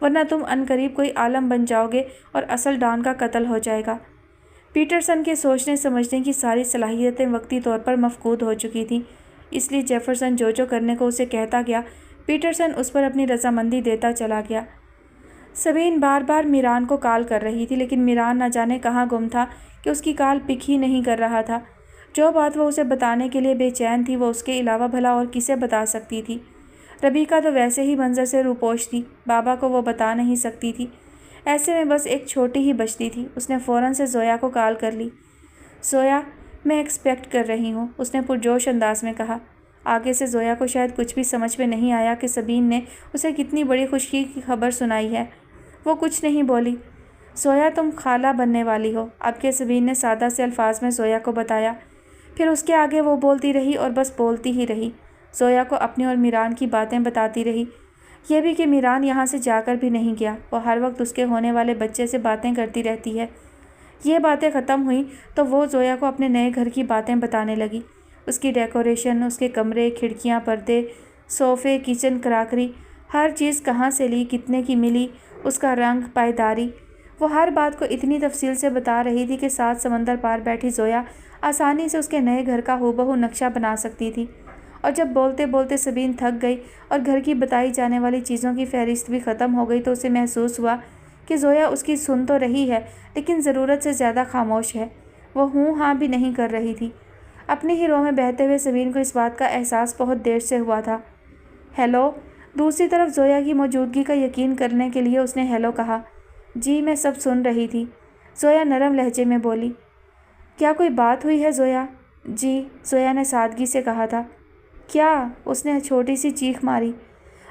ورنہ تم عنقریب کوئی عالم بن جاؤ گے اور اصل ڈان کا قتل ہو جائے گا۔ پیٹرسن کے سوچنے سمجھنے کی ساری صلاحیتیں وقتی طور پر مفقود ہو چکی تھیں، اس لیے جیفرسن جو کرنے کو اسے کہتا گیا پیٹرسن اس پر اپنی رضامندی دیتا چلا گیا۔ سبین بار بار میران کو کال کر رہی تھی، لیکن میران نہ جانے کہاں گم تھا کہ اس کی کال پک ہی نہیں کر رہا تھا۔ جو بات وہ اسے بتانے کے لیے بے چین تھی وہ اس کے علاوہ بھلا اور کسے بتا سکتی تھی؟ ربیکہ تو ویسے ہی منظر سے روپوش تھی، بابا کو وہ بتا نہیں سکتی تھی۔ ایسے میں بس ایک چھوٹی ہی بچتی تھی۔ اس نے فوراً سے زویا کو کال کر لی۔ زویا، میں ایکسپیکٹ کر رہی ہوں، اس نے پرجوش انداز میں کہا۔ آگے سے زویا کو شاید کچھ بھی سمجھ میں نہیں آیا کہ سبین نے اسے کتنی بڑی خوشی کی خبر سنائی ہے۔ وہ کچھ نہیں بولی۔ زویا، تم خالہ بننے والی ہو، اب کے سبین نے سادہ سے الفاظ میں زویا کو بتایا۔ پھر اس کے آگے وہ بولتی رہی اور بس بولتی ہی رہی، زویا کو اپنی اور میران کی باتیں بتاتی رہی۔ یہ بھی کہ میران یہاں سے جا کر بھی نہیں گیا، وہ ہر وقت اس کے ہونے والے بچے سے باتیں کرتی رہتی ہے۔ یہ باتیں ختم ہوئیں تو وہ زویا کو اپنے نئے گھر کی باتیں بتانے لگی، اس کی ڈیکوریشن، اس کے کمرے، کھڑکیاں، پردے، صوفے، کچن کراکری، ہر چیز کہاں سے لی، کتنے کی ملی، اس کا رنگ، پائیداری۔ وہ ہر بات کو اتنی تفصیل سے بتا رہی تھی کہ 7 سمندر پار بیٹھی زویا آسانی سے اس کے نئے گھر کا ہو بہو نقشہ بنا سکتی تھی۔ اور جب بولتے بولتے سبین تھک گئی اور گھر کی بتائی جانے والی چیزوں کی فہرست بھی ختم ہو گئی تو اسے محسوس ہوا کہ زویا اس کی سن تو رہی ہے لیکن ضرورت سے زیادہ خاموش ہے۔ وہ ہوں ہاں بھی نہیں کر رہی تھی۔ اپنے ہی رو میں بہتے ہوئے سبین کو اس بات کا احساس بہت دیر سے ہوا تھا۔ ہیلو، دوسری طرف زویا کی موجودگی کا یقین کرنے کے لیے اس نے ہیلو کہا۔ جی، میں سب سن رہی تھی، زویا نرم لہجے میں بولی۔ کیا کوئی بات ہوئی ہے زویا؟ جی، زویا نے سادگی سے کہا تھا۔ کیا؟ اس نے چھوٹی سی چیخ ماری۔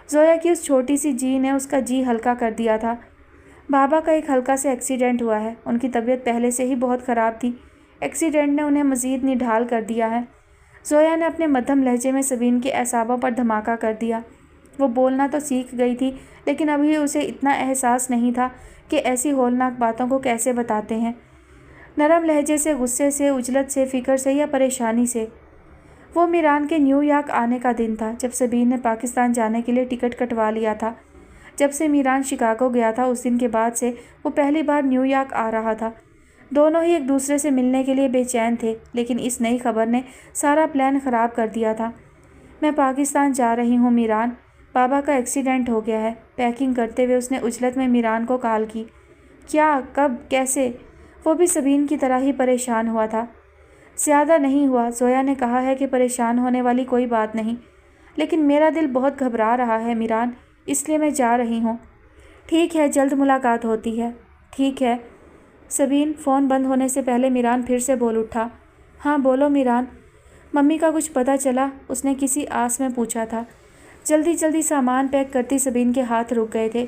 زویا کی اس چھوٹی سی جی نے اس کا جی ہلکا کر دیا تھا۔ بابا کا ایک ہلکا سے ایکسیڈنٹ ہوا ہے، ان کی طبیعت پہلے سے ہی بہت خراب تھی، ایکسیڈنٹ نے انہیں مزید نڈھال کر دیا ہے۔ زویا نے اپنے مدھم لہجے میں سبین کے اعصابوں پر دھماکہ کر دیا۔ وہ بولنا تو سیکھ گئی تھی لیکن ابھی اسے اتنا احساس نہیں تھا کہ ایسی ہولناک باتوں کو کیسے بتاتے ہیں، نرم لہجے سے، غصے سے، عجلت سے، فکر سے یا پریشانی سے۔ وہ میران کے نیو یارک آنے کا دن تھا جب سبین نے پاکستان جانے کے لیے ٹکٹ کٹوا لیا تھا۔ جب سے میران شکاگو گیا تھا اس دن کے بعد سے وہ پہلی بار نیو یارک آ رہا تھا۔ دونوں ہی ایک دوسرے سے ملنے کے لیے بے چین تھے، لیکن اس نئی خبر نے سارا پلان خراب کر دیا تھا۔ میں پاکستان جا رہی ہوں میران، بابا کا ایکسیڈنٹ ہو گیا ہے۔ پیکنگ کرتے ہوئے اس نے عجلت میں میران کو کال کی۔ کیا؟ کب؟ کیسے؟ وہ بھی سبین کی طرح ہی پریشان ہوا تھا۔ زیادہ نہیں ہوا، زویا نے کہا ہے کہ پریشان ہونے والی کوئی بات نہیں، لیکن میرا دل بہت گھبرا رہا ہے میران، اس لیے میں جا رہی ہوں۔ ٹھیک ہے، جلد ملاقات ہوتی ہے۔ ٹھیک ہے۔ سبین، فون بند ہونے سے پہلے میران پھر سے بول اٹھا۔ ہاں بولو میران۔ ممی کا کچھ پتہ چلا؟ اس نے کسی آس میں پوچھا تھا۔ جلدی جلدی سامان پیک کرتی سبین کے ہاتھ رک گئے تھے۔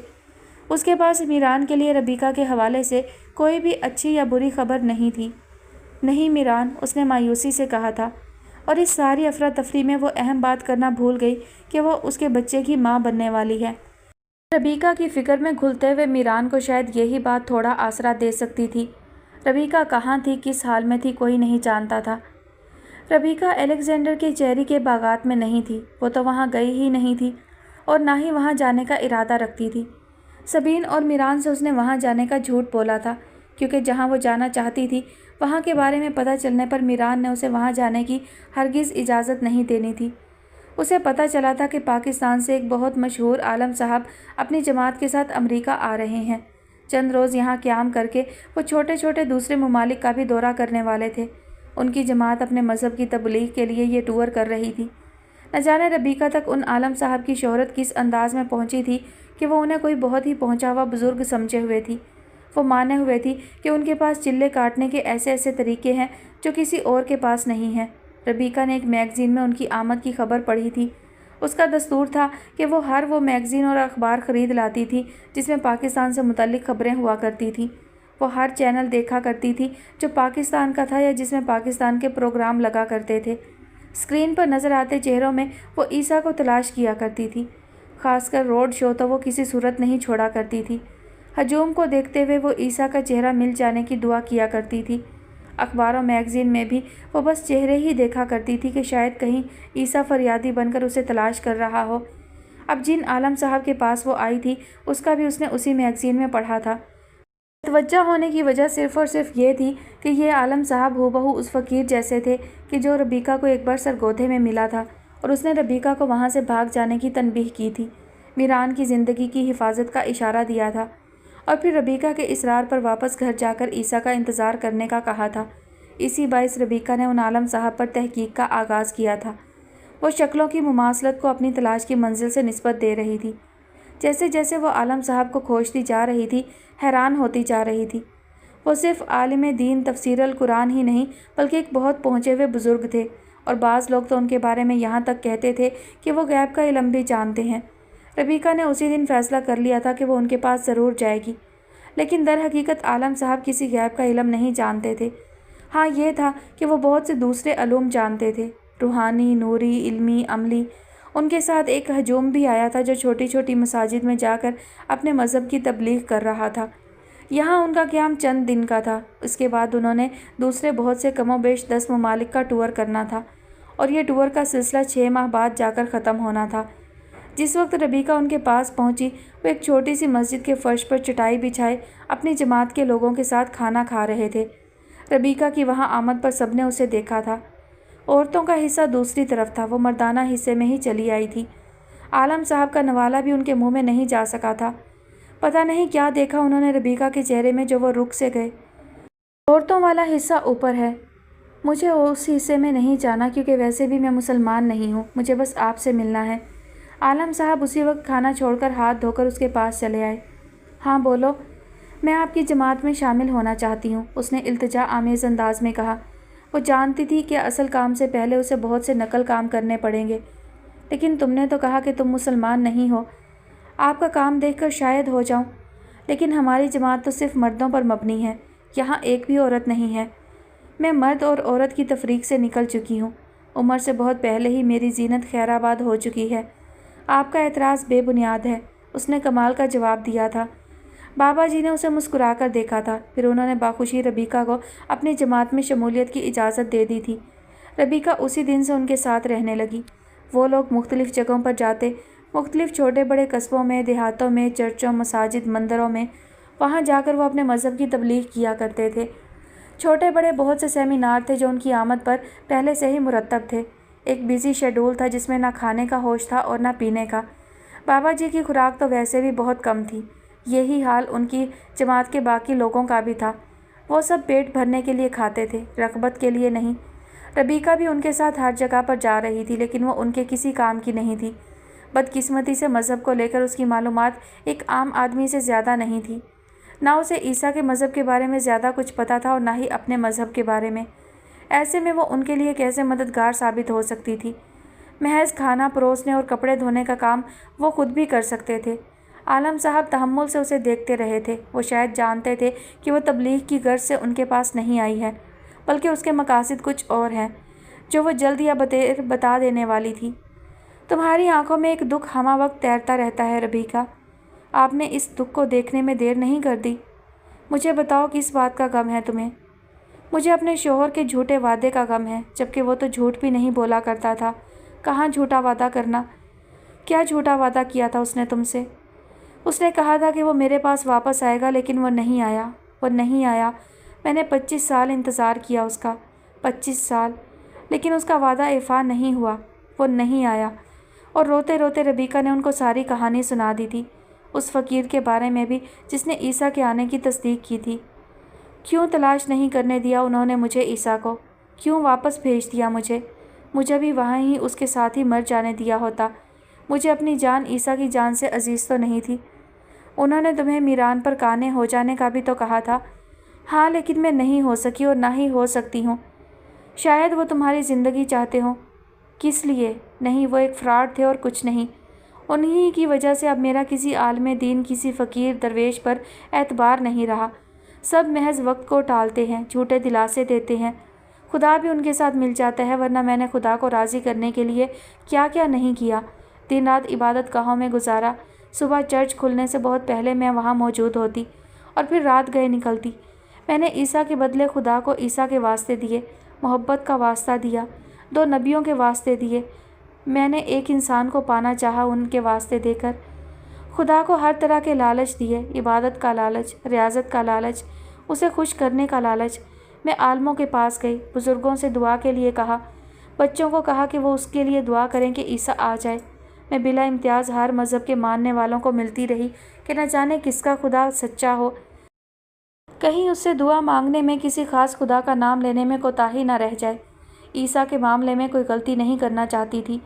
اس کے پاس میران کے لیے ربیکہ کے حوالے سے کوئی بھی اچھی یا بری خبر نہیں تھی۔ نہیں میران، اس نے مایوسی سے کہا تھا، اور اس ساری افراتفری میں وہ اہم بات کرنا بھول گئی کہ وہ اس کے بچے کی ماں بننے والی ہے۔ ربیکہ کی فکر میں گھلتے ہوئے میران کو شاید یہی بات تھوڑا آسرا دے سکتی تھی۔ ربیکہ کہاں تھی، کس حال میں تھی، کوئی نہیں جانتا تھا۔ ربیکہ الیگزینڈر کے چیری کے باغات میں نہیں تھی، وہ تو وہاں گئی ہی نہیں تھی اور نہ ہی وہاں جانے کا ارادہ رکھتی تھی۔ سبین اور میران سے اس نے وہاں جانے کا جھوٹ بولا تھا، کیونکہ جہاں وہ جانا چاہتی تھی وہاں کے بارے میں پتہ چلنے پر میران نے اسے وہاں جانے کی ہرگز اجازت نہیں دینی تھی۔ اسے پتہ چلا تھا کہ پاکستان سے ایک بہت مشہور عالم صاحب اپنی جماعت کے ساتھ امریکہ آ رہے ہیں۔ چند روز یہاں قیام کر کے وہ چھوٹے چھوٹے دوسرے ممالک کا بھی دورہ کرنے والے تھے۔ ان کی جماعت اپنے مذہب کی تبلیغ کے لیے یہ ٹور کر رہی تھی۔ نہ جانے ربیکہ تک ان عالم صاحب کی شہرت کس انداز میں پہنچی تھی کہ وہ انہیں کوئی بہت ہی پہنچا ہوا بزرگ سمجھے ہوئے تھی۔ وہ مانے ہوئے تھی کہ ان کے پاس چلے کاٹنے کے ایسے ایسے طریقے ہیں جو کسی اور کے پاس نہیں ہیں۔ ربیکہ نے ایک میگزین میں ان کی آمد کی خبر پڑھی تھی۔ اس کا دستور تھا کہ وہ ہر وہ میگزین اور اخبار خرید لاتی تھی جس میں پاکستان سے متعلق خبریں ہوا کرتی تھیں۔ وہ ہر چینل دیکھا کرتی تھی جو پاکستان کا تھا یا جس میں پاکستان کے پروگرام لگا کرتے تھے۔ اسکرین پر نظر آتے چہروں میں وہ عیسیٰ کو تلاش کیا کرتی تھی، خاص کر روڈ شو تو وہ کسی صورت نہیں چھوڑا کرتی تھی۔ ہجوم کو دیکھتے ہوئے وہ عیسیٰ کا چہرہ مل جانے کی دعا کیا کرتی تھی۔ اخبار و میگزین میں بھی وہ بس چہرے ہی دیکھا کرتی تھی کہ شاید کہیں عیسیٰ فریادی بن کر اسے تلاش کر رہا ہو۔ اب جن عالم صاحب کے پاس وہ آئی تھی اس کا بھی اس نے اسی میگزین میں پڑھا تھا۔ متوجہ ہونے کی وجہ صرف اور صرف یہ تھی کہ یہ عالم صاحب ہو بہو اس فقیر جیسے تھے کہ جو ربیکہ کو ایک بار سرگودھے میں ملا تھا اور اس نے ربیکہ کو وہاں سے بھاگ جانے کی تنبیہ کی تھی، میران کی زندگی کی حفاظت کا اشارہ دیا تھا اور پھر ربیکہ کے اصرار پر واپس گھر جا کر عیسیٰ کا انتظار کرنے کا کہا تھا۔ اسی باعث ربیکہ نے ان عالم صاحب پر تحقیق کا آغاز کیا تھا۔ وہ شکلوں کی مماثلت کو اپنی تلاش کی منزل سے نسبت دے رہی تھی۔ جیسے جیسے وہ عالم صاحب کو کھوجتی جا رہی تھی، حیران ہوتی جا رہی تھی۔ وہ صرف عالم دین تفسیر القرآن ہی نہیں بلکہ ایک بہت پہنچے ہوئے بزرگ تھے، اور بعض لوگ تو ان کے بارے میں یہاں تک کہتے تھے کہ وہ غیب کا علم بھی جانتے ہیں۔ ربیکہ نے اسی دن فیصلہ کر لیا تھا کہ وہ ان کے پاس ضرور جائے گی، لیکن در حقیقت عالم صاحب کسی غیب کا علم نہیں جانتے تھے۔ ہاں یہ تھا کہ وہ بہت سے دوسرے علوم جانتے تھے، روحانی، نوری، علمی، عملی۔ ان کے ساتھ ایک ہجوم بھی آیا تھا جو چھوٹی چھوٹی مساجد میں جا کر اپنے مذہب کی تبلیغ کر رہا تھا۔ یہاں ان کا قیام چند دن کا تھا، اس کے بعد انہوں نے دوسرے بہت سے کم و بیش 10 ممالک کا ٹور کرنا تھا، اور یہ ٹور کا سلسلہ 6 ماہ بعد جا کر ختم ہونا تھا۔ جس وقت ربیکہ ان کے پاس پہنچی، وہ ایک چھوٹی سی مسجد کے فرش پر چٹائی بچھائے اپنی جماعت کے لوگوں کے ساتھ کھانا کھا رہے تھے۔ ربیکہ کی وہاں آمد پر سب نے اسے دیکھا تھا۔ عورتوں کا حصہ دوسری طرف تھا، وہ مردانہ حصے میں ہی چلی آئی تھی۔ عالم صاحب کا نوالہ بھی ان کے منہ میں نہیں جا سکا تھا۔ پتہ نہیں کیا دیکھا انہوں نے ربیکہ کے چہرے میں جو وہ رک سے گئے۔ عورتوں والا حصہ اوپر ہے، مجھے اس حصے میں نہیں جانا کیونکہ ویسے بھی میں مسلمان نہیں ہوں، مجھے بس آپ سے ملنا ہے۔ عالم صاحب اسی وقت کھانا چھوڑ کر ہاتھ دھو کر اس کے پاس چلے آئے۔ ہاں بولو، میں آپ کی جماعت میں شامل ہونا چاہتی ہوں، اس نے التجا آمیز انداز میں کہا۔ وہ جانتی تھی کہ اصل کام سے پہلے اسے بہت سے نقل کام کرنے پڑیں گے۔ لیکن تم نے تو کہا کہ تم مسلمان نہیں ہو، آپ کا کام دیکھ کر شاید ہو جاؤں، لیکن ہماری جماعت تو صرف مردوں پر مبنی ہے، یہاں ایک بھی عورت نہیں ہے۔ میں مرد اور عورت کی تفریق سے نکل چکی ہوں، عمر سے بہت پہلے ہی میری زینت خیر آباد ہو چکی ہے۔ آپ کا اعتراض بے بنیاد ہے، اس نے کمال کا جواب دیا تھا۔ بابا جی نے اسے مسکرا کر دیکھا تھا، پھر انہوں نے باخوشی ربیکہ کو اپنی جماعت میں شمولیت کی اجازت دے دی تھی۔ ربیکہ اسی دن سے ان کے ساتھ رہنے لگی۔ وہ لوگ مختلف جگہوں پر جاتے، مختلف چھوٹے بڑے قصبوں میں، دیہاتوں میں، چرچوں، مساجد، مندروں میں، وہاں جا کر وہ اپنے مذہب کی تبلیغ کیا کرتے تھے۔ چھوٹے بڑے بہت سے سیمینار تھے جو ان کی آمد پر پہلے سے ہی مرتب تھے۔ ایک بزی شیڈول تھا جس میں نہ کھانے کا ہوش تھا اور نہ پینے کا۔ بابا جی کی خوراک تو ویسے بھی بہت کم تھی، یہی حال ان کی جماعت کے باقی لوگوں کا بھی تھا۔ وہ سب پیٹ بھرنے کے لیے کھاتے تھے، رغبت کے لیے نہیں۔ ربیکہ بھی ان کے ساتھ ہر جگہ پر جا رہی تھی، لیکن وہ ان کے کسی کام کی نہیں تھی۔ بدقسمتی سے مذہب کو لے کر اس کی معلومات ایک عام آدمی سے زیادہ نہیں تھی۔ نہ اسے عیسیٰ کے مذہب کے بارے میں زیادہ کچھ پتہ تھا اور نہ ہی اپنے مذہب کے بارے میں۔ ایسے میں وہ ان کے لیے کیسے مددگار ثابت ہو سکتی تھی؟ محض کھانا پروسنے اور کپڑے دھونے کا کام وہ خود بھی کر سکتے تھے۔ عالم صاحب تحمل سے اسے دیکھتے رہے تھے۔ وہ شاید جانتے تھے کہ وہ تبلیغ کی غرض سے ان کے پاس نہیں آئی ہے، بلکہ اس کے مقاصد کچھ اور ہیں جو وہ جلد یا بدیر بتا دینے والی تھی۔ تمہاری آنکھوں میں ایک دکھ ہمہ وقت تیرتا رہتا ہے ربیکہ، آپ نے اس دکھ کو دیکھنے میں دیر نہیں کر دی۔ مجھے بتاؤ کس بات کا غم ہے تمہیں؟ مجھے اپنے شوہر کے جھوٹے وعدے کا غم ہے، جبکہ وہ تو جھوٹ بھی نہیں بولا کرتا تھا۔ کہاں جھوٹا وعدہ کرنا؟ کیا جھوٹا وعدہ کیا تھا اس نے تم سے؟ اس نے کہا تھا کہ وہ میرے پاس واپس آئے گا، لیکن وہ نہیں آیا، وہ نہیں آیا۔ میں نے 25 سال انتظار کیا اس کا، 25 سال، لیکن اس کا وعدہ ایفا نہیں ہوا، وہ نہیں آیا۔ اور روتے روتے ربیکہ نے ان کو ساری کہانی سنا دی تھی، اس فقیر کے بارے میں بھی جس نے عیسیٰ کے آنے کی تصدیق کی تھی۔ کیوں تلاش نہیں کرنے دیا انہوں نے مجھے عیسیٰ کو؟ کیوں واپس بھیج دیا مجھے بھی وہاں ہی اس کے ساتھ ہی مر جانے دیا ہوتا۔ مجھے اپنی جان عیسیٰ کی جان سے عزیز تو نہیں تھی۔ انہوں نے تمہیں میران پر کانے ہو جانے کا بھی تو کہا تھا۔ ہاں، لیکن میں نہیں ہو سکی اور نہ ہی ہو سکتی ہوں۔ شاید وہ تمہاری زندگی چاہتے ہوں۔ کس لیے؟ نہیں، وہ ایک فراڈ تھے اور کچھ نہیں۔ انہی کی وجہ سے اب میرا کسی عالم دین، کسی فقیر درویش پر اعتبار نہیں رہا۔ سب محض وقت کو ٹالتے ہیں، جھوٹے دلاسے دیتے ہیں۔ خدا بھی ان کے ساتھ مل جاتا ہے، ورنہ میں نے خدا کو راضی کرنے کے لیے کیا کیا نہیں کیا۔ دن رات عبادت گاہوں میں گزارا، صبح چرچ کھلنے سے بہت پہلے میں وہاں موجود ہوتی اور پھر رات گئے نکلتی۔ میں نے عیسیٰ کے بدلے خدا کو عیسیٰ کے واسطے دیے، محبت کا واسطہ دیا، 2 نبیوں کے واسطے دیے، میں نے ایک انسان کو پانا چاہا ان کے واسطے دے کر۔ خدا کو ہر طرح کے لالچ دیے، عبادت کا لالچ، ریاضت کا لالچ، اسے خوش کرنے کا لالچ۔ میں عالموں کے پاس گئی، بزرگوں سے دعا کے لیے کہا، بچوں کو کہا کہ وہ اس کے لیے دعا کریں کہ عیسیٰ آ جائے۔ میں بلا امتیاز ہر مذہب کے ماننے والوں کو ملتی رہی کہ نہ جانے کس کا خدا سچا ہو، کہیں اس سے دعا مانگنے میں کسی خاص خدا کا نام لینے میں کوتاہی نہ رہ جائے۔ عیسیٰ کے معاملے میں کوئی غلطی نہیں کرنا چاہتی تھی۔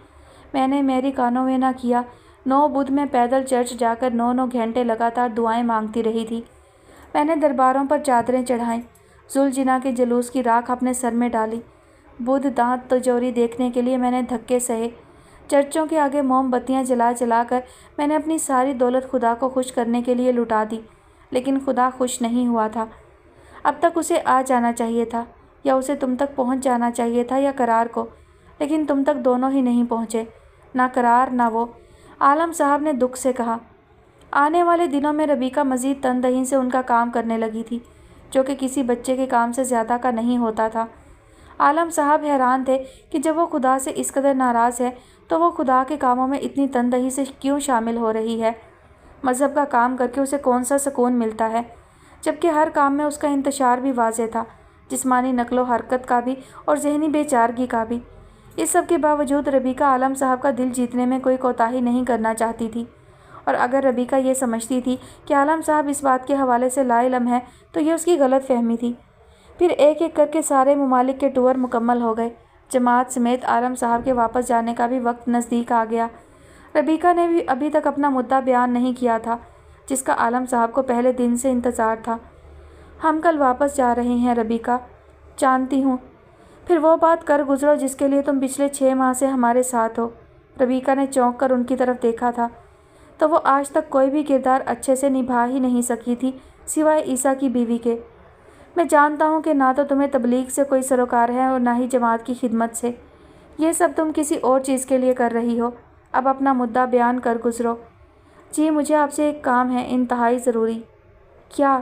میں نے میری کانوں میں نہ کیا۔ 9 بدھ میں پیدل چرچ جا کر 9 گھنٹے لگاتار دعائیں مانگتی رہی تھی۔ میں نے درباروں پر چادریں چڑھائیں، ذوالجناح کے جلوس کی راکھ اپنے سر میں ڈالی۔ بدھ دانت تجوری دیکھنے کے لیے میں نے دھکے سہے۔ چرچوں کے آگے موم بتیاں جلا جلا کر میں نے اپنی ساری دولت خدا کو خوش کرنے کے لیے لٹا دی، لیکن خدا خوش نہیں ہوا تھا۔ اب تک اسے آ جانا چاہیے تھا، یا اسے تم تک پہنچ جانا چاہیے تھا، یا قرار کو، لیکن تم تک دونوں ہی نہیں پہنچے، نہ قرار نہ وہ۔ عالم صاحب نے دکھ سے کہا۔ آنے والے دنوں میں ربیکہ مزید تندہی سے ان کا کام کرنے لگی تھی، جو کہ کسی بچے کے کام سے زیادہ کا نہیں ہوتا تھا۔ عالم صاحب حیران تھے کہ جب وہ خدا سے اس قدر ناراض ہے تو وہ خدا کے کاموں میں اتنی تندہی سے کیوں شامل ہو رہی ہے۔ مذہب کا کام کر کے اسے کون سا سکون ملتا ہے، جبکہ ہر کام میں اس کا انتشار بھی واضح تھا، جسمانی نقل و حرکت کا بھی اور ذہنی بے چارگی کا بھی۔ اس سب کے باوجود ربیکہ عالم صاحب کا دل جیتنے میں کوئی کوتاہی نہیں کرنا چاہتی تھی، اور اگر ربیکہ یہ سمجھتی تھی کہ عالم صاحب اس بات کے حوالے سے لا علم ہے تو یہ اس کی غلط فہمی تھی۔ پھر ایک ایک کر کے سارے ممالک کے ٹور مکمل ہو گئے۔ جماعت سمیت عالم صاحب کے واپس جانے کا بھی وقت نزدیک آ گیا۔ ربیکہ نے بھی ابھی تک اپنا مدعا بیان نہیں کیا تھا، جس کا عالم صاحب کو پہلے دن سے انتظار تھا۔ ہم کل واپس جا رہے ہیں ربیکہ، جانتی ہوں۔ پھر وہ بات کر گزرو جس کے لیے تم پچھلے 6 ماہ سے ہمارے ساتھ ہو۔ ربیکہ نے چونک کر ان کی طرف دیکھا تھا، تو وہ آج تک کوئی بھی کردار اچھے سے نبھا ہی نہیں سکی تھی سوائے عیسیٰ کی بیوی کے۔ میں جانتا ہوں کہ نہ تو تمہیں تبلیغ سے کوئی سروکار ہے اور نہ ہی جماعت کی خدمت سے۔ یہ سب تم کسی اور چیز کے لیے کر رہی ہو۔ اب اپنا مدعا بیان کر گزرو۔ جی، مجھے آپ سے ایک کام ہے، انتہائی ضروری۔ کیا؟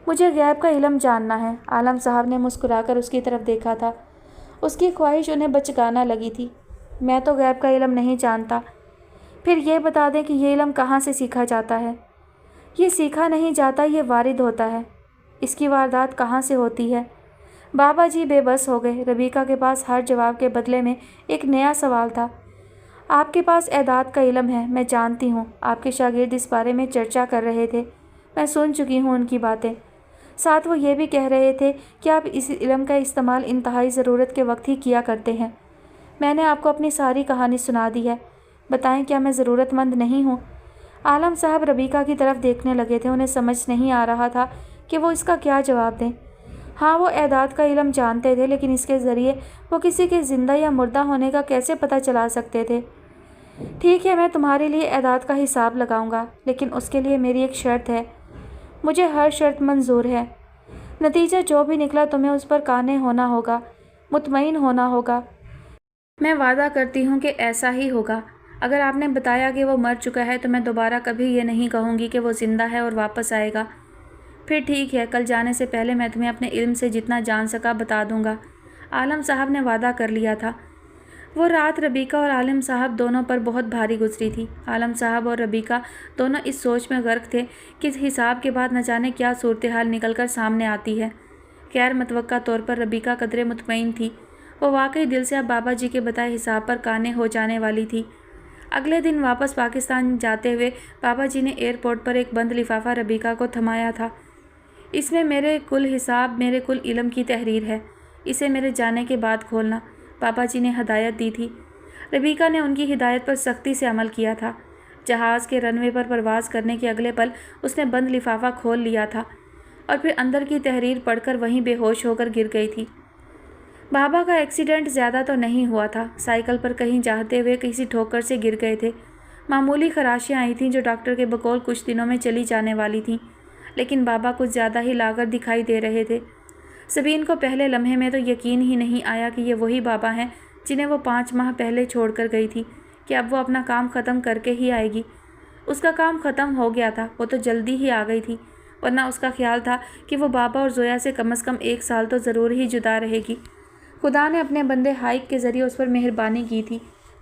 مجھے غیب کا علم جاننا ہے۔ عالم صاحب نے مسکرا کر اس کی طرف دیکھا تھا۔ اس کی خواہش انہیں بچگانا لگی تھی۔ میں تو غیب کا علم نہیں جانتا۔ پھر یہ بتا دیں کہ یہ علم کہاں سے سیکھا جاتا ہے؟ یہ سیکھا نہیں جاتا، یہ وارد ہوتا ہے۔ اس کی واردات کہاں سے ہوتی ہے؟ بابا جی بے بس ہو گئے۔ ربیکہ کے پاس ہر جواب کے بدلے میں ایک نیا سوال تھا۔ آپ کے پاس اعداد کا علم ہے، میں جانتی ہوں۔ آپ کے شاگرد اس بارے میں چرچا کر رہے تھے، میں سن چکی ہوں ان کی باتیں۔ ساتھ وہ یہ بھی کہہ رہے تھے کہ آپ اس علم کا استعمال انتہائی ضرورت کے وقت ہی کیا کرتے ہیں۔ میں نے آپ کو اپنی ساری کہانی سنا دی ہے، بتائیں کیا میں ضرورت مند نہیں ہوں؟ عالم صاحب ربیکہ کی طرف دیکھنے لگے تھے، انہیں سمجھ نہیں آ رہا تھا کہ وہ اس کا کیا جواب دیں۔ ہاں، وہ اعداد کا علم جانتے تھے، لیکن اس کے ذریعے وہ کسی کے زندہ یا مردہ ہونے کا کیسے پتہ چلا سکتے تھے؟ ٹھیک ہے، میں تمہارے لیے اعداد کا حساب لگاؤں گا، لیکن اس کے لیے میری ایک شرط ہے۔ مجھے ہر شرط منظور ہے۔ نتیجہ جو بھی نکلا تمہیں اس پر قانع ہونا ہوگا، مطمئن ہونا ہوگا۔ میں وعدہ کرتی ہوں کہ ایسا ہی ہوگا۔ اگر آپ نے بتایا کہ وہ مر چکا ہے تو میں دوبارہ کبھی یہ نہیں کہوں گی کہ وہ زندہ ہے اور واپس آئے گا۔ پھر ٹھیک ہے، کل جانے سے پہلے میں تمہیں اپنے علم سے جتنا جان سکا بتا دوں گا۔ عالم صاحب نے وعدہ کر لیا تھا۔ وہ رات ربیکہ اور عالم صاحب دونوں پر بہت بھاری گزری تھی۔ عالم صاحب اور ربیکہ دونوں اس سوچ میں غرق تھے کہ اس حساب کے بعد نہ جانے کیا صورتحال نکل کر سامنے آتی ہے۔ غیر متوقع طور پر ربیکہ قدرے مطمئن تھی۔ وہ واقعی دل سے اب بابا جی کے بتائے حساب پر قانع ہو جانے والی تھی۔ اگلے دن واپس پاکستان جاتے ہوئے بابا جی نے ایئرپورٹ پر ایک بند لفافہ ربیکہ کو تھمایا تھا۔ اس میں میرے کل حساب، میرے کل علم کی تحریر ہے، اسے میرے جانے کے بعد کھولنا، بابا جی نے ہدایت دی تھی۔ ربیکہ نے ان کی ہدایت پر سختی سے عمل کیا تھا۔ جہاز کے رن وے پر پرواز کرنے کے اگلے پل اس نے بند لفافہ کھول لیا تھا اور پھر اندر کی تحریر پڑھ کر وہیں بے ہوش ہو کر گر گئی تھی۔ بابا کا ایکسیڈنٹ زیادہ تو نہیں ہوا تھا، سائیکل پر کہیں جاتے ہوئے کسی ٹھوکر سے گر گئے تھے۔ معمولی خراشیاں آئی تھیں جو ڈاکٹر کے بقول کچھ دنوں میں چلی جانے والی تھیں، لیکن بابا کچھ زیادہ ہی لاغر دکھائی دے رہے تھے۔ سبین کو پہلے لمحے میں تو یقین ہی نہیں آیا کہ یہ وہی بابا ہیں جنہیں وہ 5 ماہ پہلے چھوڑ کر گئی تھی، کہ اب وہ اپنا کام ختم کر کے ہی آئے گی۔ اس کا کام ختم ہو گیا تھا، وہ تو جلدی ہی آ گئی تھی، ورنہ اس کا خیال تھا کہ وہ بابا اور زویا سے کم از کم 1 سال تو ضرور ہی جدا رہے گی۔ خدا نے اپنے بندے ہائیک کے ذریعے اس پر مہربانی کی تھی۔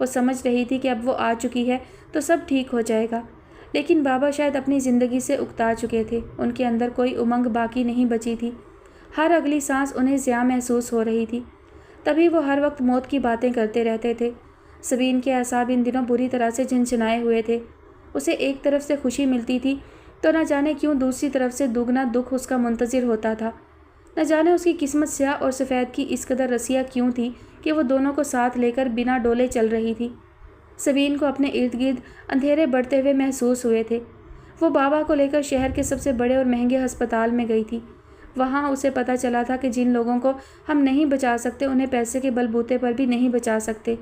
وہ سمجھ رہی تھی کہ اب وہ آ چکی ہے تو سب ٹھیک ہو جائے گا، لیکن بابا شاید اپنی زندگی سے اکتا چکے تھے، ان کے اندر کوئی امنگ باقی نہیں بچی تھی، ہر اگلی سانس انہیں ضیاع محسوس ہو رہی تھی، تبھی وہ ہر وقت موت کی باتیں کرتے رہتے تھے۔ سبین کے اعصاب ان دنوں بری طرح سے جھنجھنائے ہوئے تھے، اسے ایک طرف سے خوشی ملتی تھی تو نہ جانے کیوں دوسری طرف سے دوگنا دکھ اس کا منتظر ہوتا تھا، نہ جانے اس کی قسمت سیاہ اور سفید کی اس قدر رسیہ کیوں تھی کہ وہ دونوں کو ساتھ لے کر بنا ڈولے چل رہی تھی۔ سبین کو اپنے ارد گرد اندھیرے بڑھتے ہوئے محسوس ہوئے تھے۔ وہ بابا کو لے کر شہر کے سب سے بڑے اور مہنگے ہسپتال میں گئی تھی۔ وہاں اسے پتہ چلا تھا کہ جن لوگوں کو ہم نہیں بچا سکتے انہیں پیسے کے بلبوتے پر بھی نہیں بچا سکتے۔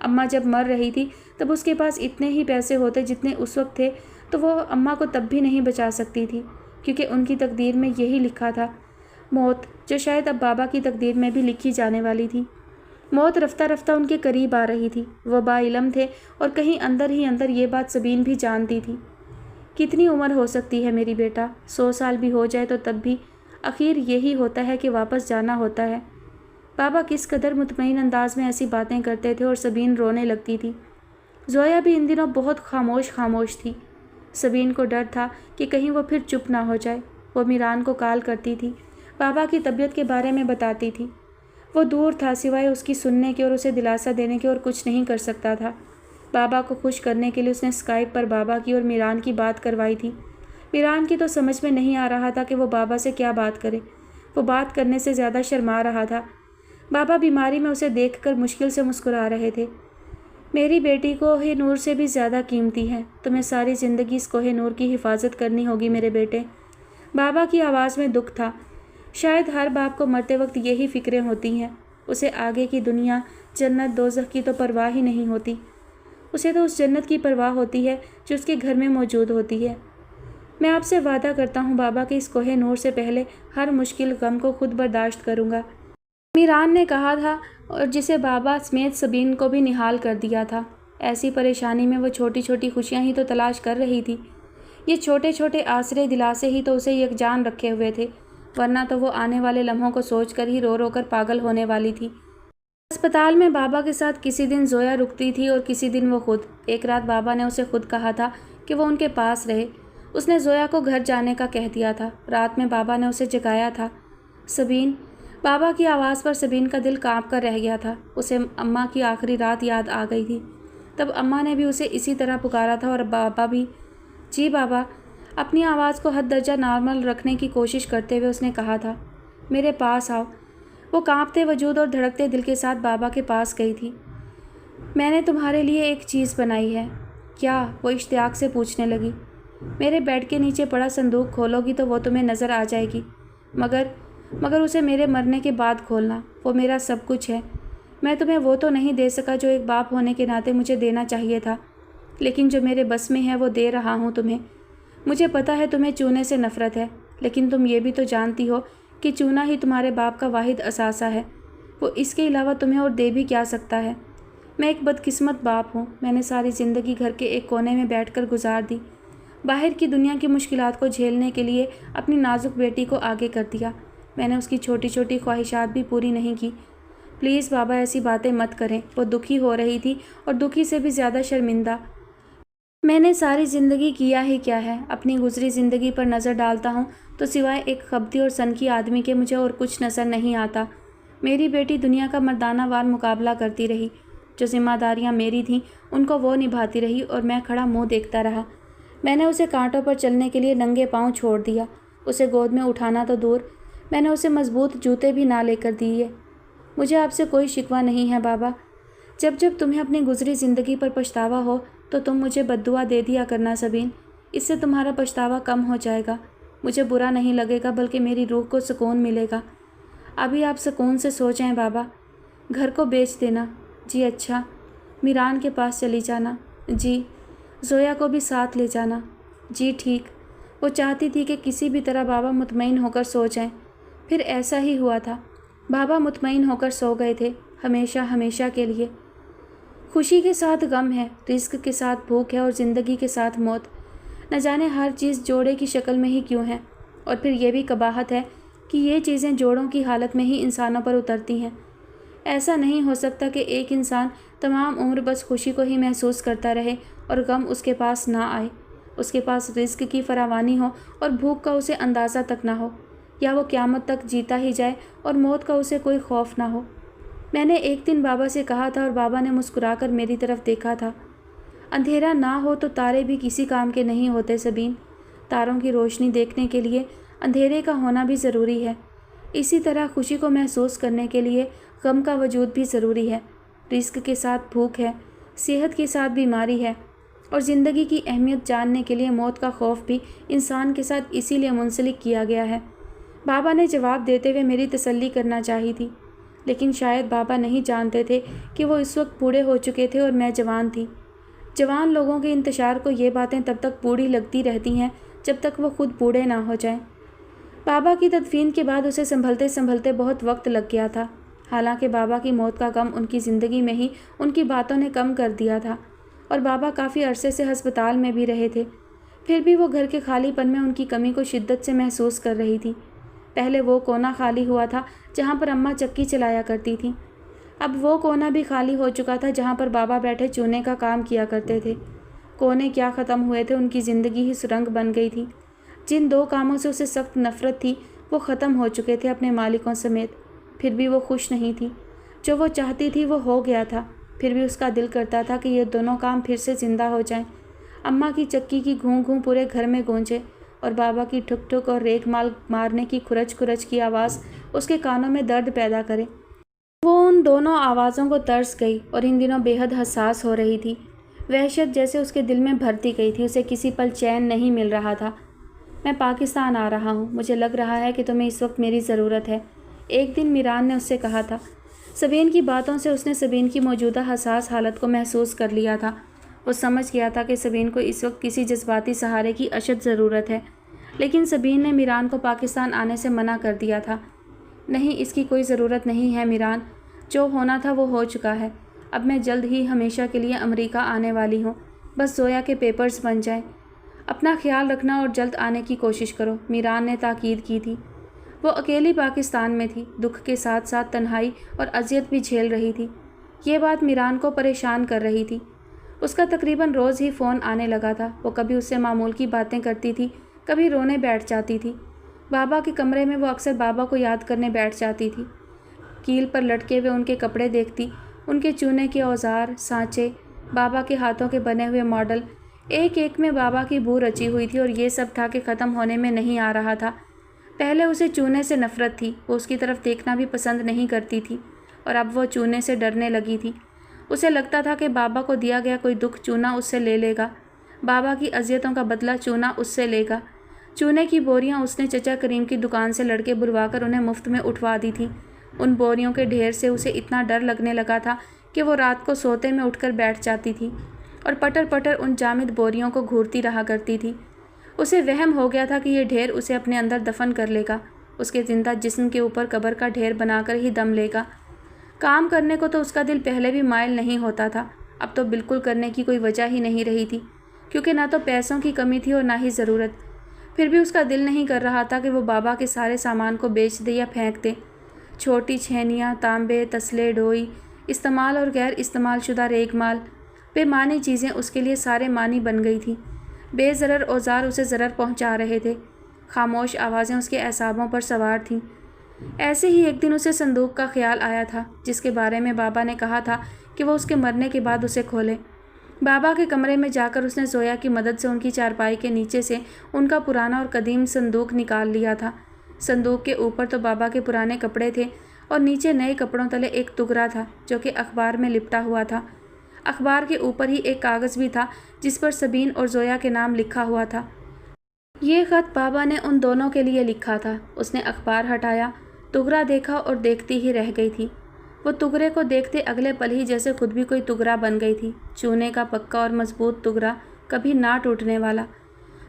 اماں جب مر رہی تھی تب اس کے پاس اتنے ہی پیسے ہوتے جتنے اس وقت تھے تو وہ اماں کو تب بھی نہیں بچا سکتی تھی، کیونکہ ان کی تقدیر میں یہی لکھا تھا، موت، جو شاید اب بابا کی تقدیر میں بھی لکھی جانے والی تھی۔ موت رفتہ رفتہ ان کے قریب آ رہی تھی۔ وہ با علم تھے اور کہیں اندر ہی اندر یہ بات سبین بھی جانتی تھی۔ کتنی عمر ہو سکتی ہے میری بیٹا، 100 سال بھی ہو جائے تو تب بھی آخر یہی ہوتا ہے کہ واپس جانا ہوتا ہے۔ بابا کس قدر مطمئن انداز میں ایسی باتیں کرتے تھے اور سبین رونے لگتی تھی۔ زویا بھی ان دنوں بہت خاموش تھی۔ سبین کو ڈر تھا کہ کہیں وہ پھر چپ نہ ہو جائے۔ وہ میران کو کال کرتی تھی، بابا کی طبیعت کے بارے میں بتاتی تھی۔ وہ دور تھا، سوائے اس کی سننے کے اور اسے دلاسا دینے کے اور کچھ نہیں کر سکتا تھا۔ بابا کو خوش کرنے کے لیے اس نے اسکائپ پر بابا کی اور میران کی بات کروائی تھی۔ میران کی تو سمجھ میں نہیں آ رہا تھا کہ وہ بابا سے کیا بات کرے، وہ بات کرنے سے زیادہ شرما رہا تھا۔ بابا بیماری میں اسے دیکھ کر مشکل سے مسکرا رہے تھے۔ میری بیٹی کوہ نور سے بھی زیادہ قیمتی ہے، تمہیں ساری زندگی اس کوہ نور کی حفاظت کرنی ہوگی میرے بیٹے۔ بابا کی آواز میں دکھ تھا۔ شاید ہر باپ کو مرتے وقت یہی فکریں ہوتی ہیں، اسے آگے کی دنیا، جنت دوزخ کی تو پرواہ ہی نہیں ہوتی، اسے تو اس جنت کی پرواہ ہوتی ہے جو اس کے گھر میں موجود ہوتی ہے۔ میں آپ سے وعدہ کرتا ہوں بابا کہ اس کوہ نور سے پہلے ہر مشکل غم کو خود برداشت کروں گا، میران نے کہا تھا، اور جسے بابا سمیت سبین کو بھی نہال کر دیا تھا۔ ایسی پریشانی میں وہ چھوٹی چھوٹی خوشیاں ہی تو تلاش کر رہی تھی، یہ چھوٹے چھوٹے آسرے دلاسے ہی تو اسے یکجان رکھے ہوئے تھے، ورنہ تو وہ آنے والے لمحوں کو سوچ کر ہی رو رو کر پاگل ہونے والی تھی۔ ہسپتال میں بابا کے ساتھ کسی دن زویا رکتی تھی اور کسی دن وہ خود۔ ایک رات بابا نے اسے خود کہا تھا کہ وہ ان کے پاس رہے، اس نے زویا کو گھر جانے کا کہہ دیا تھا۔ رات میں بابا نے اسے جگایا تھا، سبین، بابا کی آواز پر سبین کا دل کانپ کر رہ گیا تھا۔ اسے اماں کی آخری رات یاد آ گئی تھی، تب اماں نے بھی اسے اسی طرح پکارا تھا اور بابا بھی۔ جی بابا، اپنی آواز کو حد درجہ نارمل رکھنے کی کوشش کرتے ہوئے اس نے کہا تھا، میرے پاس آؤ۔ وہ کانپتے وجود اور دھڑکتے دل کے ساتھ بابا کے پاس گئی تھی۔ میں نے تمہارے لیے ایک چیز بنائی ہے۔ کیا؟ وہ اشتیاق سے پوچھنے لگی۔ میرے بیڈ کے نیچے پڑا صندوق کھولو گی تو وہ تمہیں نظر آ جائے گی، مگر اسے میرے مرنے کے بعد کھولنا، وہ میرا سب کچھ ہے۔ میں تمہیں وہ تو نہیں دے سکا جو ایک باپ ہونے کے ناطے مجھے دینا چاہیے تھا، لیکن جو میرے بس میں ہے وہ دے رہا ہوں تمہیں۔ مجھے پتہ ہے تمہیں چونے سے نفرت ہے، لیکن تم یہ بھی تو جانتی ہو کہ چونا ہی تمہارے باپ کا واحد اثاثہ ہے، وہ اس کے علاوہ تمہیں اور دے بھی کیا سکتا ہے۔ میں ایک بدقسمت باپ ہوں، میں نے ساری زندگی گھر کے ایک کونے میں بیٹھ کر گزار دی، باہر کی دنیا کی مشکلات کو جھیلنے کے لیے اپنی نازک بیٹی کو آگے کر دیا، میں نے اس کی چھوٹی چھوٹی خواہشات بھی پوری نہیں کی۔ پلیز بابا ایسی باتیں مت کریں۔ وہ دکھی ہو رہی تھی اور دکھی سے بھی زیادہ شرمندہ۔ میں نے ساری زندگی کیا ہی کیا ہے، اپنی گزری زندگی پر نظر ڈالتا ہوں تو سوائے ایک خبتی اور سنکی آدمی کے مجھے اور کچھ نظر نہیں آتا۔ میری بیٹی دنیا کا مردانہ وار مقابلہ کرتی رہی، جو ذمہ داریاں میری تھیں ان کو وہ نبھاتی رہی اور میں کھڑا منہ دیکھتا رہا۔ میں نے اسے کانٹوں پر چلنے کے لیے ننگے پاؤں چھوڑ دیا، اسے گود میں اٹھانا تو دور، میں نے اسے مضبوط جوتے بھی نہ لے کر دیے۔ مجھے آپ سے کوئی شکوہ نہیں ہے بابا، جب تمہیں اپنی گزری زندگی پر پچھتاوا ہو تو تم مجھے بددعا دے دیا کرنا سبین، اس سے تمہارا پچھتاوا کم ہو جائے گا، مجھے برا نہیں لگے گا بلکہ میری روح کو سکون ملے گا۔ ابھی آپ سکون سے سو جائیں بابا، گھر کو بیچ دینا۔ جی اچھا، میران کے پاس چلی جانا۔ جی، زویا کو بھی ساتھ لے جانا۔ جی ٹھیک۔ وہ چاہتی تھی کہ کسی بھی طرح بابا مطمئن ہو کر سو جائیں، پھر ایسا ہی ہوا تھا، بابا مطمئن ہو کر سو گئے تھے، ہمیشہ کے لیے۔ خوشی کے ساتھ غم ہے، رزق کے ساتھ بھوک ہے اور زندگی کے ساتھ موت، نہ جانے ہر چیز جوڑے کی شکل میں ہی کیوں ہے، اور پھر یہ بھی قباحت ہے کہ یہ چیزیں جوڑوں کی حالت میں ہی انسانوں پر اترتی ہیں۔ ایسا نہیں ہو سکتا کہ ایک انسان تمام عمر بس خوشی کو ہی محسوس کرتا رہے اور غم اس کے پاس نہ آئے، اس کے پاس رزق کی فراوانی ہو اور بھوک کا اسے اندازہ تک نہ ہو، یا وہ قیامت تک جیتا ہی جائے اور موت کا اسے کوئی خوف نہ ہو۔ میں نے ایک دن بابا سے کہا تھا اور بابا نے مسکرا کر میری طرف دیکھا تھا، اندھیرا نہ ہو تو تارے بھی کسی کام کے نہیں ہوتے سبین، تاروں کی روشنی دیکھنے کے لیے اندھیرے کا ہونا بھی ضروری ہے، اسی طرح خوشی کو محسوس کرنے کے لیے غم کا وجود بھی ضروری ہے، رزق کے ساتھ بھوک ہے، صحت کے ساتھ بیماری ہے، اور زندگی کی اہمیت جاننے کے لیے موت کا خوف بھی انسان کے ساتھ اسی لیے منسلک کیا گیا ہے۔ بابا نے جواب دیتے ہوئے میری تسلی کرنا چاہی تھی، لیکن شاید بابا نہیں جانتے تھے کہ وہ اس وقت بوڑھے ہو چکے تھے اور میں جوان تھی۔ جوان لوگوں کے انتشار کو یہ باتیں تب تک بوڑھی لگتی رہتی ہیں جب تک وہ خود بوڑھے نہ ہو جائیں۔ بابا کی تدفین کے بعد اسے سنبھلتے سنبھلتے بہت وقت لگ گیا تھا، حالانکہ بابا کی موت کا غم ان کی زندگی میں ہی ان کی باتوں نے کم کر دیا تھا، اور بابا کافی عرصے سے ہسپتال میں بھی رہے تھے، پھر بھی وہ گھر کے خالی پن میں ان کی کمی کو شدت سے محسوس کر رہی تھی۔ پہلے وہ کونا خالی ہوا تھا جہاں پر اماں چکی چلایا کرتی تھیں، اب وہ کونا بھی خالی ہو چکا تھا جہاں پر بابا بیٹھے چونے کا کام کیا کرتے تھے۔ کونے کیا ختم ہوئے تھے، ان کی زندگی ہی سرنگ بن گئی تھی۔ جن دو کاموں سے اسے سخت نفرت تھی وہ ختم ہو چکے تھے اپنے مالکوں سمیت، پھر بھی وہ خوش نہیں تھی۔ جو وہ چاہتی تھی وہ ہو گیا تھا، پھر بھی اس کا دل کرتا تھا کہ یہ دونوں کام پھر سے زندہ ہو جائیں، اماں کی چکی کی گھوں گھوں پورے گھر میں گونجے اور بابا کی ٹھک ٹھک اور ریک مال مارنے کی کھرچ کھرچ کی آواز اس کے کانوں میں درد پیدا کرے۔ وہ ان دونوں آوازوں کو ترس گئی اور ان دنوں بے حد حساس ہو رہی تھی۔ وحشت جیسے اس کے دل میں بھرتی گئی تھی، اسے کسی پل چین نہیں مل رہا تھا۔ میں پاکستان آ رہا ہوں، مجھے لگ رہا ہے کہ تمہیں اس وقت میری ضرورت ہے، ایک دن میران نے اس سے کہا تھا۔ سبین کی باتوں سے اس نے سبین کی موجودہ حساس حالت کو محسوس کر لیا تھا۔ وہ سمجھ گیا تھا کہ سبین کو اس وقت کسی جذباتی سہارے کی اشد ضرورت ہے، لیکن سبین نے میران کو پاکستان آنے سے منع کر دیا تھا۔ نہیں، اس کی کوئی ضرورت نہیں ہے میران، جو ہونا تھا وہ ہو چکا ہے، اب میں جلد ہی ہمیشہ کے لیے امریکہ آنے والی ہوں، بس زویا کے پیپرز بن جائیں۔ اپنا خیال رکھنا اور جلد آنے کی کوشش کرو، میران نے تاکید کی تھی۔ وہ اکیلی پاکستان میں تھی، دکھ کے ساتھ ساتھ تنہائی اور اذیت بھی جھیل رہی تھی۔ یہ بات میران کو پریشان کر رہی تھی۔ اس کا تقریباً روز ہی فون آنے لگا تھا، وہ کبھی اس سے معمول کی باتیں کرتی تھی، کبھی رونے بیٹھ جاتی تھی۔ بابا کے کمرے میں وہ اکثر بابا کو یاد کرنے بیٹھ جاتی تھی، کیل پر لٹکے ہوئے ان کے کپڑے دیکھتی، ان کے چونے کے اوزار، سانچے، بابا کے ہاتھوں کے بنے ہوئے ماڈل، ایک ایک میں بابا کی بو رچی ہوئی تھی، اور یہ سب تھا کہ ختم ہونے میں نہیں آ رہا تھا۔ پہلے اسے چونے سے نفرت تھی، وہ اس کی طرف دیکھنا بھی پسند نہیں کرتی تھی، اور اب وہ چونے سے ڈرنے لگی تھی۔ اسے لگتا تھا کہ بابا کو دیا گیا کوئی دکھ چونا اس سے لے لے گا، بابا کی اذیتوں کا بدلہ چونا اس سے لے گا۔ چونے کی بوریاں اس نے چچا کریم کی دکان سے لڑکے بلوا کر انہیں مفت میں اٹھوا دی تھیں۔ ان بوریوں کے ڈھیر سے اسے اتنا ڈر لگنے لگا تھا کہ وہ رات کو سوتے میں اٹھ کر بیٹھ جاتی تھی اور پٹر پٹر ان جامد بوریوں کو گھورتی رہا کرتی تھی۔ اسے وہم ہو گیا تھا کہ یہ ڈھیر اسے اپنے اندر دفن کر لے گا، اس کے زندہ جسم کے اوپر قبر کا ڈھیر بنا کر ہی دم لے گا۔ کام کرنے کو تو اس کا دل پہلے بھی مائل نہیں ہوتا تھا، اب تو بالکل کرنے کی کوئی وجہ ہی نہیں رہی تھی، کیونکہ نہ تو پیسوں کی کمی تھی اور نہ ہی ضرورت۔ پھر بھی اس کا دل نہیں کر رہا تھا کہ وہ بابا کے سارے سامان کو بیچ دے یا پھینک دے۔ چھوٹی چھینیاں، تانبے، تسلے، ڈوئی، استعمال اور غیر استعمال شدہ ریگ مال، بے معنی چیزیں اس کے لیے سارے معنی بن گئی تھیں۔ بے ضرر اوزار اسے ضرر پہنچا رہے تھے، خاموش آوازیں اس کے اعصابوں پر سوار تھیں۔ ایسے ہی ایک دن اسے صندوق کا خیال آیا تھا، جس کے بارے میں بابا نے کہا تھا کہ وہ اس کے مرنے کے بعد اسے کھولے۔ بابا کے کمرے میں جا کر اس نے زویا کی مدد سے ان کی چارپائی کے نیچے سے ان کا پرانا اور قدیم صندوق نکال لیا تھا۔ صندوق کے اوپر تو بابا کے پرانے کپڑے تھے اور نیچے نئے کپڑوں تلے ایک ٹکڑا تھا جو کہ اخبار میں لپٹا ہوا تھا۔ اخبار کے اوپر ہی ایک کاغذ بھی تھا جس پر سبین اور زویا کے نام لکھا ہوا تھا۔ یہ خط بابا نے ان دونوں کے لیے لکھا تھا۔ اس نے اخبار ہٹایا، ٹکڑا دیکھا اور دیکھتی ہی رہ گئی تھی۔ وہ ٹکڑے کو دیکھتے اگلے پل ہی جیسے خود بھی کوئی ٹکڑا بن گئی تھی، چونے کا پکا اور مضبوط ٹکڑا، کبھی نہ ٹوٹنے والا۔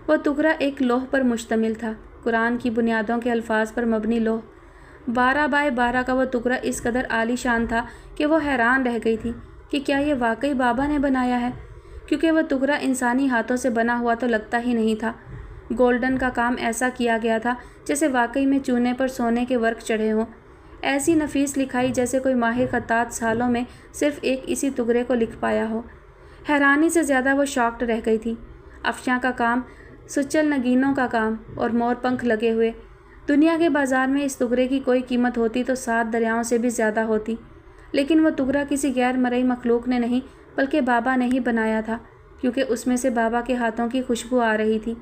وہ ٹکڑا ایک لوح پر مشتمل تھا، قرآن کی بنیادوں کے الفاظ پر مبنی لوح۔ 12x12 کا وہ ٹکڑا اس قدر عالی شان تھا کہ وہ حیران رہ گئی تھی کہ کیا یہ واقعی بابا نے بنایا ہے، کیونکہ وہ ٹکڑا انسانی ہاتھوں سے بنا ہوا تو لگتا ہی نہیں تھا۔ گولڈن کا کام ایسا کیا گیا تھا جیسے واقعی میں چونے پر سونے کے ورق چڑھے ہوں۔ ایسی نفیس لکھائی جیسے کوئی ماہر خطاط سالوں میں صرف ایک اسی ٹکڑے کو لکھ پایا ہو۔ حیرانی سے زیادہ وہ شاکڈ رہ گئی تھی۔ افشاں کا کام، سچل نگینوں کا کام اور مور پنکھ لگے ہوئے، دنیا کے بازار میں اس ٹکڑے کی کوئی قیمت ہوتی تو 7 دریاؤں سے بھی زیادہ ہوتی، لیکن وہ ٹکڑا کسی غیر مرئی مخلوق نے نہیں بلکہ بابا نے ہی بنایا تھا، کیونکہ اس میں سے بابا کے ہاتھوں کی خوشبو آ رہی تھی۔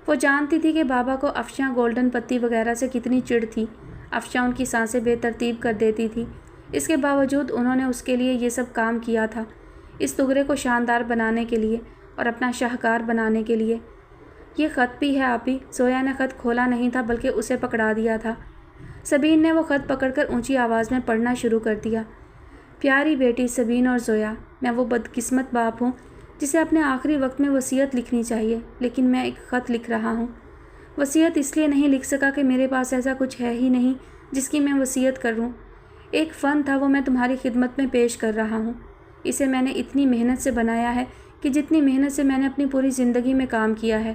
وہ جانتی تھی کہ بابا کو افشاں گولڈن پتی وغیرہ سے کتنی چڑ تھی۔ افشاں ان کی سانسیں بے ترتیب کر دیتی تھی، اس کے باوجود انہوں نے اس کے لیے یہ سب کام کیا تھا، اس ٹکڑے کو شاندار بنانے کے لیے اور اپنا شاہکار بنانے کے لیے۔ یہ خط بھی ہے آپی۔ زویا نے خط کھولا نہیں تھا بلکہ اسے پکڑا دیا تھا۔ سبین نے وہ خط پکڑ کر اونچی آواز میں پڑھنا شروع کر دیا۔ پیاری بیٹی سبین اور زویا، میں وہ بدقسمت باپ ہوں جسے اپنے آخری وقت میں وصیت لکھنی چاہیے، لیکن میں ایک خط لکھ رہا ہوں۔ وصیت اس لیے نہیں لکھ سکا کہ میرے پاس ایسا کچھ ہے ہی نہیں جس کی میں وصیت کروں۔ ایک فن تھا، وہ میں تمہاری خدمت میں پیش کر رہا ہوں۔ اسے میں نے اتنی محنت سے بنایا ہے کہ جتنی محنت سے میں نے اپنی پوری زندگی میں کام کیا ہے۔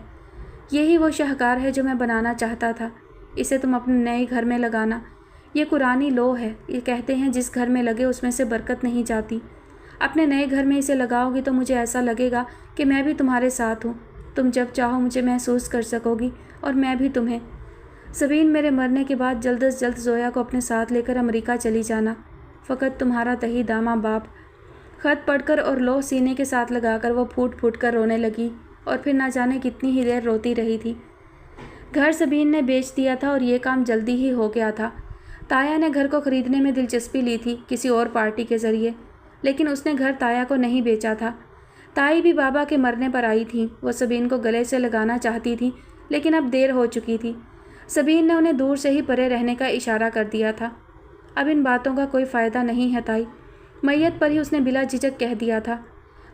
یہی وہ شاہکار ہے جو میں بنانا چاہتا تھا۔ اسے تم اپنے نئے گھر میں لگانا۔ یہ قرآنی لو ہے، یہ کہتے ہیں جس گھر میں لگے اس میں سے برکت نہیں جاتی۔ اپنے نئے گھر میں اسے لگاؤ گی تو مجھے ایسا لگے گا کہ میں بھی تمہارے ساتھ ہوں۔ تم جب چاہو مجھے محسوس کر سکو گی اور میں بھی تمہیں۔ سبین، میرے مرنے کے بعد جلد از جلد زویا کو اپنے ساتھ لے کر امریکہ چلی جانا۔ فقط تمہارا تہی دامہ باپ۔ خط پڑھ کر اور لوح سینے کے ساتھ لگا کر وہ پھوٹ پھوٹ کر رونے لگی اور پھر نہ جانے کتنی ہی دیر روتی رہی تھی۔ گھر سبین نے بیچ دیا تھا اور یہ کام جلدی ہی ہو گیا تھا۔ تایا نے گھر کو خریدنے میں دلچسپی لی تھی کسی اور پارٹی کے ذریعے، لیکن اس نے گھر تایا کو نہیں بیچا تھا۔ تائی بھی بابا کے مرنے پر آئی تھیں، وہ سبین کو گلے سے لگانا چاہتی تھی، لیکن اب دیر ہو چکی تھی۔ سبین نے انہیں دور سے ہی پرے رہنے کا اشارہ کر دیا تھا۔ اب ان باتوں کا کوئی فائدہ نہیں ہے تائی، میت پر ہی اس نے بلا جھجک کہہ دیا تھا۔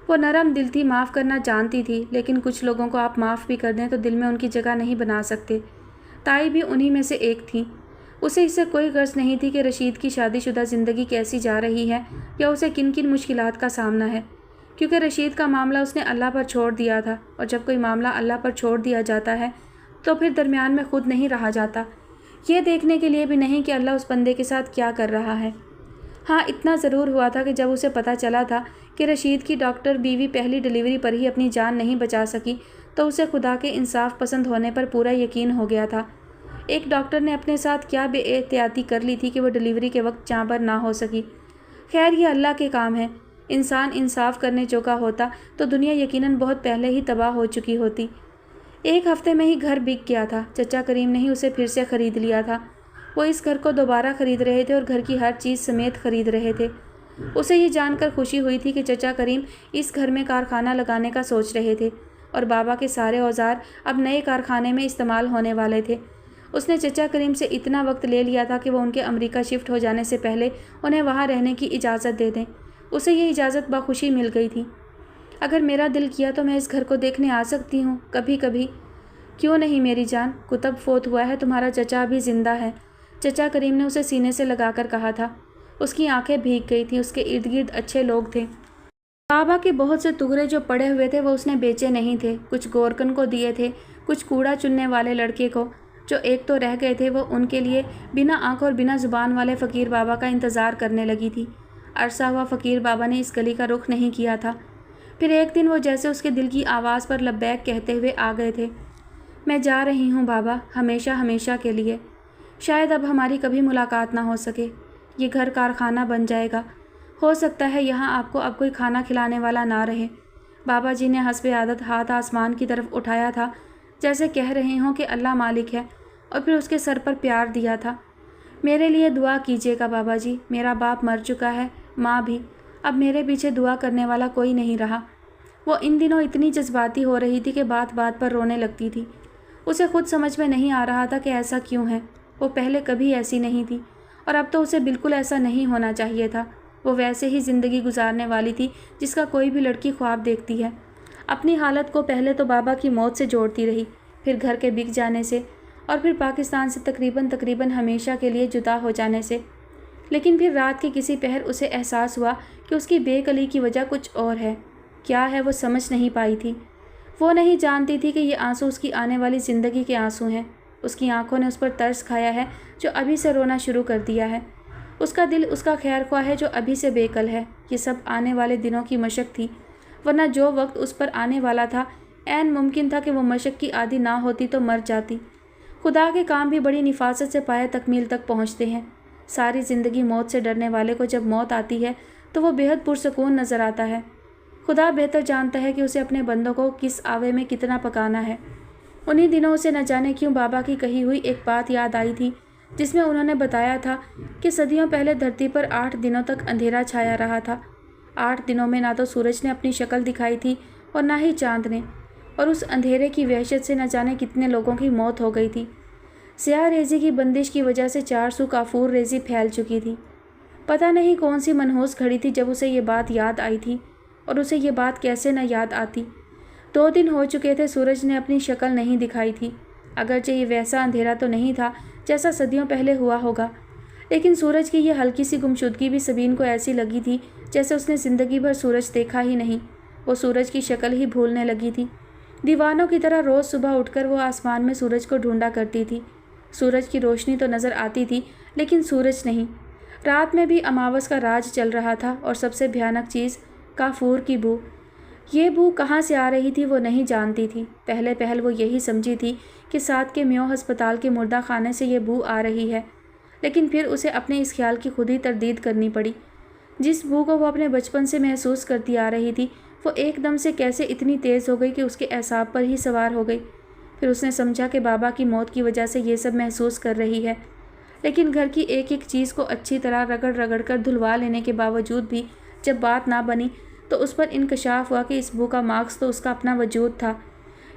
وہ نرم دل تھی، معاف کرنا جانتی تھی، لیکن کچھ لوگوں کو آپ معاف بھی کر دیں تو دل میں ان کی جگہ نہیں بنا سکتے۔ تائی بھی انہی میں سے ایک تھی۔ اسے اس سے کوئی غرض نہیں تھی کہ رشید کی شادی شدہ زندگی کیسی جا رہی ہے یا اسے کن کن مشکلات کا سامنا ہے، کیونکہ رشید کا معاملہ اس نے اللہ پر چھوڑ دیا تھا، اور جب کوئی معاملہ اللہ پر چھوڑ دیا جاتا ہے تو پھر درمیان میں خود نہیں رہا جاتا، یہ دیکھنے کے لیے بھی نہیں کہ اللہ اس بندے کے ساتھ کیا کر رہا ہے۔ ہاں، اتنا ضرور ہوا تھا کہ جب اسے پتہ چلا تھا کہ رشید کی ڈاکٹر بیوی پہلی ڈیلیوری پر ہی اپنی جان نہیں بچا سکی تو اسے خدا کے انصاف پسند ہونے پر پورا یقین ہو گیا تھا۔ ایک ڈاکٹر نے اپنے ساتھ کیا بے احتیاطی کر لی تھی کہ وہ ڈیلیوری کے وقت چانبر نہ ہو سکی۔ خیر، یہ اللہ کے کام ہے۔ انسان انصاف کرنے جوگا ہوتا تو دنیا یقیناً بہت پہلے ہی تباہ ہو چکی ہوتی۔ ایک ہفتے میں ہی گھر بک گیا تھا۔ چچا کریم نے ہی اسے پھر سے خرید لیا تھا۔ وہ اس گھر کو دوبارہ خرید رہے تھے اور گھر کی ہر چیز سمیت خرید رہے تھے۔ اسے یہ جان کر خوشی ہوئی تھی کہ چچا کریم اس گھر میں کارخانہ لگانے کا سوچ رہے تھے اور بابا کے سارے اوزار اب نئے کارخانے میں استعمال ہونے والے تھے۔ اس نے چچا کریم سے اتنا وقت لے لیا تھا کہ وہ ان کے امریکہ شفٹ ہو جانے سے پہلے انہیں وہاں رہنے کی اجازت دے دیں۔ اسے یہ اجازت بخوشی مل گئی تھی۔ اگر میرا دل کیا تو میں اس گھر کو دیکھنے آ سکتی ہوں کبھی کبھی۔ کیوں نہیں میری جان، کتب فوت ہوا ہے، تمہارا چچا ابھی زندہ ہے، چچا کریم نے اسے سینے سے لگا کر کہا تھا۔ اس کی آنکھیں بھیگ گئی تھیں، اس کے ارد گرد اچھے لوگ تھے۔ بابا کے بہت سے ٹکڑے جو پڑے ہوئے تھے وہ اس نے بیچے نہیں تھے، کچھ گورکن کو دیے تھے، کچھ کوڑا چننے والے لڑکے کو، جو ایک تو رہ گئے تھے وہ ان کے لیے بنا آنکھ اور بنا زبان والے فقیر بابا کا انتظار کرنے لگی تھی۔ عرصہ ہوا فقیر بابا نے اس گلی کا رخ نہیں کیا تھا۔ پھر ایک دن وہ جیسے اس کے دل کی آواز پر لبیک کہتے ہوئے آ گئے تھے۔ میں جا رہی ہوں بابا، ہمیشہ ہمیشہ کے لیے۔ شاید اب ہماری کبھی ملاقات نہ ہو سکے۔ یہ گھر کارخانہ بن جائے گا۔ ہو سکتا ہے یہاں آپ کو اب کوئی کھانا کھلانے والا نہ رہے۔ بابا جی نے حسب عادت ہاتھ آسمان کی طرف اٹھایا تھا، جیسے کہہ رہے ہوں کہ اللہ مالک ہے، اور پھر اس کے سر پر پیار دیا تھا۔ میرے لیے دعا کیجیے گا بابا جی، میرا باپ مر چکا ہے، ماں بھی، اب میرے پیچھے دعا کرنے والا کوئی نہیں رہا۔ وہ ان دنوں اتنی جذباتی ہو رہی تھی کہ بات بات پر رونے لگتی تھی۔ اسے خود سمجھ میں نہیں آ رہا تھا کہ ایسا کیوں ہے۔ وہ پہلے کبھی ایسی نہیں تھی، اور اب تو اسے بالکل ایسا نہیں ہونا چاہیے تھا۔ وہ ویسے ہی زندگی گزارنے والی تھی جس کا کوئی بھی لڑکی خواب دیکھتی ہے۔ اپنی حالت کو پہلے تو بابا کی موت سے جوڑتی رہی، پھر گھر کے بک جانے سے، اور پھر پاکستان سے تقریباً ہمیشہ کے لیے جدا ہو جانے سے۔ لیکن پھر رات کے کسی پہر اسے احساس ہوا کہ اس کی بے کلی کی وجہ کچھ اور ہے۔ کیا ہے وہ سمجھ نہیں پائی تھی۔ وہ نہیں جانتی تھی کہ یہ آنسو اس کی آنے والی زندگی کے آنسو ہیں۔ اس کی آنکھوں نے اس پر ترس کھایا ہے جو ابھی سے رونا شروع کر دیا ہے۔ اس کا دل اس کا خیر خواہ ہے جو ابھی سے بے کل ہے۔ یہ سب آنے والے دنوں کی مشق تھی، ورنہ جو وقت اس پر آنے والا تھا عین ممکن تھا کہ وہ مشق کی عادی نہ ہوتی تو مر جاتی۔ خدا کے کام بھی بڑی نفاست سے پایہ تکمیل تک پہنچتے ہیں۔ ساری زندگی موت سے ڈرنے والے کو جب موت آتی ہے تو وہ بے حد پرسکون نظر آتا ہے۔ خدا بہتر جانتا ہے کہ اسے اپنے بندوں کو کس آوے میں کتنا پکانا ہے۔ انہی دنوں اسے نہ جانے کیوں بابا کی کہی ہوئی ایک بات یاد آئی تھی، جس میں انہوں نے بتایا تھا کہ صدیوں پہلے دھرتی پر 8 دنوں تک اندھیرا چھایا رہا تھا۔ 8 دنوں میں نہ تو سورج نے اپنی شکل دکھائی تھی اور نہ ہی چاند نے، اور اس اندھیرے کی وحشت سے نہ جانے کتنے لوگوں کی موت ہو گئی تھی۔ سیاہ ریزی کی بندش کی وجہ سے 4 سو کافور ریزی پھیل چکی تھی۔ پتہ نہیں کون سی منحوس گھڑی تھی جب اسے یہ بات یاد آئی تھی، اور اسے یہ بات کیسے نہ یاد آتی۔ 2 دن ہو چکے تھے سورج نے اپنی شکل نہیں دکھائی تھی، اگرچہ یہ ویسا اندھیرا تو نہیں تھا جیسا صدیوں پہلے ہوا ہوگا، لیکن سورج کی یہ ہلکی سی گمشدگی بھی سبین کو ایسی لگی تھی جیسے اس نے زندگی بھر سورج دیکھا ہی نہیں۔ وہ سورج کی شکل ہی بھولنے لگی تھی۔ دیوانوں کی طرح روز صبح اٹھ کر وہ آسمان میں سورج کو ڈھونڈا کرتی تھی۔ سورج کی روشنی تو نظر آتی تھی لیکن سورج نہیں۔ رات میں بھی اماوس کا راج چل رہا تھا، اور سب سے بھیانک چیز کافور کی بو۔ یہ بو کہاں سے آ رہی تھی وہ نہیں جانتی تھی۔ پہلے پہل وہ یہی سمجھی تھی کہ ساتھ کے میو ہسپتال کے مردہ خانے سے یہ بو آ رہی ہے، لیکن پھر اسے اپنے اس خیال کی خود ہی تردید کرنی پڑی۔ جس بو کو وہ اپنے بچپن سے محسوس کرتی آ رہی تھی وہ ایک دم سے کیسے اتنی تیز ہو گئی کہ اس کے اعصاب پر ہی سوار ہو گئی۔ پھر اس نے سمجھا کہ بابا کی موت کی وجہ سے یہ سب محسوس کر رہی ہے، لیکن گھر کی ایک ایک چیز کو اچھی طرح رگڑ رگڑ کر دھلوا لینے کے باوجود بھی جب بات نہ بنی تو اس پر انکشاف ہوا کہ اس بو کا ماخذ تو اس کا اپنا وجود تھا۔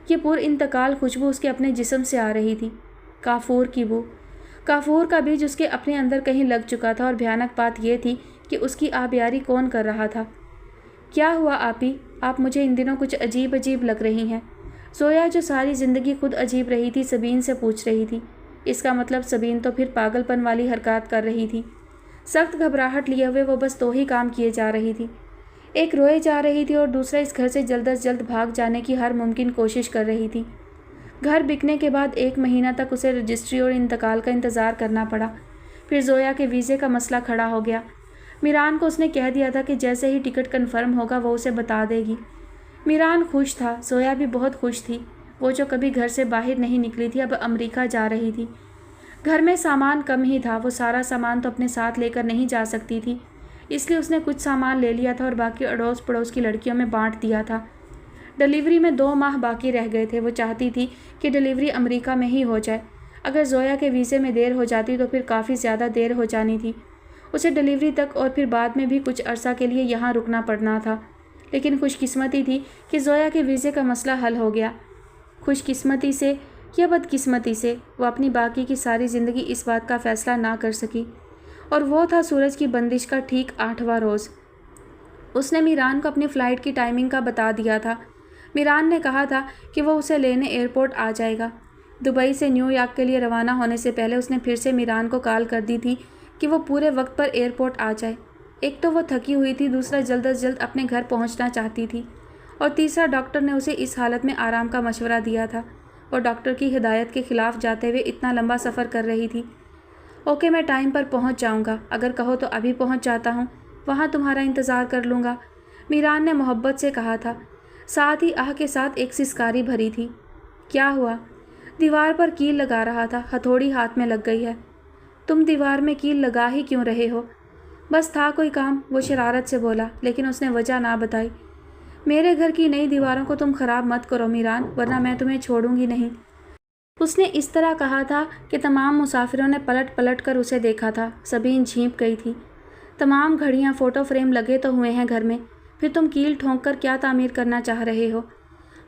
یہ پر انتقال خوشبو اس کے اپنے جسم سے آ رہی تھی، کافور کی بو۔ کافور کا بیج اس کے اپنے اندر کہیں لگ چکا تھا، اور بھیانک بات یہ تھی کہ اس کی آبیاری کون کر رہا تھا۔ کیا ہوا آپی؟ آپ مجھے ان دنوں کچھ عجیب عجیب لگ رہی ہیں۔ زویا جو ساری زندگی خود عجیب رہی تھی سبین سے پوچھ رہی تھی۔ اس کا مطلب سبین تو پھر پاگل پن والی حرکات کر رہی تھی۔ سخت گھبراہٹ لیے ہوئے وہ بس 2 ہی کام کیے جا رہی تھی، ایک روئے جا رہی تھی اور دوسرا اس گھر سے جلد از جلد بھاگ جانے کی ہر ممکن کوشش کر رہی تھی۔ گھر بکنے کے بعد 1 مہینہ تک اسے رجسٹری اور انتقال کا انتظار کرنا پڑا۔ پھر زویا کے ویزے کا مسئلہ کھڑا ہو گیا۔ میران کو اس نے کہہ دیا تھا کہ جیسے ہی ٹکٹ کنفرم ہوگا وہ اسے بتا دے گی۔ میران خوش تھا، زویا بھی بہت خوش تھی۔ وہ جو کبھی گھر سے باہر نہیں نکلی تھی اب امریکہ جا رہی تھی۔ گھر میں سامان کم ہی تھا، وہ سارا سامان تو اپنے ساتھ لے کر نہیں جا سکتی تھی، اس لیے اس نے کچھ سامان لے لیا تھا اور باقی اڑوس پڑوس کی لڑکیوں میں بانٹ دیا تھا۔ ڈلیوری میں 2 ماہ باقی رہ گئے تھے۔ وہ چاہتی تھی کہ ڈلیوری امریکہ میں ہی ہو جائے۔ اگر زویا کے ویزے میں دیر ہو جاتی تو پھر کافی زیادہ دیر ہو جانی تھی۔ اسے ڈلیوری تک اور پھر بعد میں بھی کچھ عرصہ کے لیے یہاں رکنا پڑنا تھا، لیکن خوش قسمتی تھی کہ زویا کے ویزے کا مسئلہ حل ہو گیا۔ خوش قسمتی سے یا بدقسمتی سے وہ اپنی باقی کی ساری زندگی اس بات کا فیصلہ نہ کر سکی، اور وہ تھا سورج کی بندش کا ٹھیک 8واں روز۔ اس نے میران کو اپنی فلائٹ کی ٹائمنگ کا بتا دیا تھا۔ میران نے کہا تھا کہ وہ اسے لینے ایئرپورٹ آ جائے گا۔ دبئی سے نیو یارک کے لیے روانہ ہونے سے پہلے اس نے پھر سے میران کو کال کر دی تھی کہ وہ پورے وقت پر ایئرپورٹ آ جائے۔ ایک تو وہ تھکی ہوئی تھی، دوسرا جلد از جلد اپنے گھر پہنچنا چاہتی تھی، اور تیسرا ڈاکٹر نے اسے اس حالت میں آرام کا مشورہ دیا تھا۔ وہ ڈاکٹر کی ہدایت کے خلاف جاتے ہوئے اتنا لمبا سفر کر رہی تھی۔ اوکے، میں ٹائم پر پہنچ جاؤں گا، اگر کہو تو ابھی پہنچ جاتا ہوں، وہاں تمہارا انتظار کر لوں گا، میران نے محبت سے کہا تھا، ساتھ ہی آہ کے ساتھ ایک سسکاری بھری تھی۔ کیا ہوا؟ دیوار پر کیل لگا رہا تھا، ہتھوڑی ہاتھ میں لگ گئی ہے۔ تم دیوار میں کیل لگا ہی کیوں رہے ہو؟ بس تھا کوئی کام، وہ شرارت سے بولا، لیکن اس نے وجہ نہ بتائی۔ میرے گھر کی نئی دیواروں کو تم خراب مت کرو میران، ورنہ میں تمہیں چھوڑوں گی نہیں۔ اس نے اس طرح کہا تھا کہ تمام مسافروں نے پلٹ پلٹ کر اسے دیکھا تھا۔ سبین جھینپ گئی تھی۔ تمام گھڑیاں، فوٹو فریم لگے تو ہوئے ہیں گھر میں، پھر تم کیل ٹھونک کر کیا تعمیر کرنا چاہ رہے ہو؟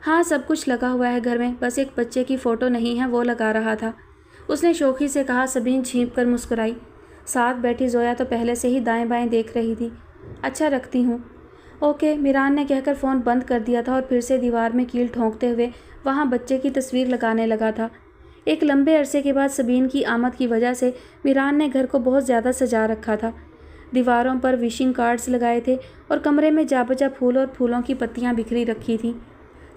ہاں، سب کچھ لگا ہوا ہے گھر میں، بس ایک بچے کی فوٹو نہیں ہے، وہ لگا رہا تھا، اس نے شوخی سے کہا۔ سبین جھینپ کر مسکرائی۔ ساتھ بیٹھی زویا تو پہلے سے ہی دائیں بائیں دیکھ رہی تھی۔ اچھا، رکھتی ہوں۔ اوکے، میران نے کہہ کر فون بند کر دیا تھا اور پھر سے دیوار میں کیل ٹھونکتے ہوئے وہاں بچے کی تصویر لگانے لگا تھا۔ ایک لمبے عرصے کے بعد سبین کی آمد کی وجہ سے میران نے گھر کو بہت زیادہ سجا رکھا تھا۔ دیواروں پر وشنگ کارڈز لگائے تھے اور کمرے میں جا بجا پھول اور پھولوں کی پتیاں بکھری رکھی تھیں۔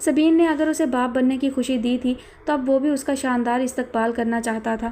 سبین نے اگر اسے باپ بننے کی خوشی دی تھی تو اب وہ بھی اس کا شاندار استقبال کرنا چاہتا تھا۔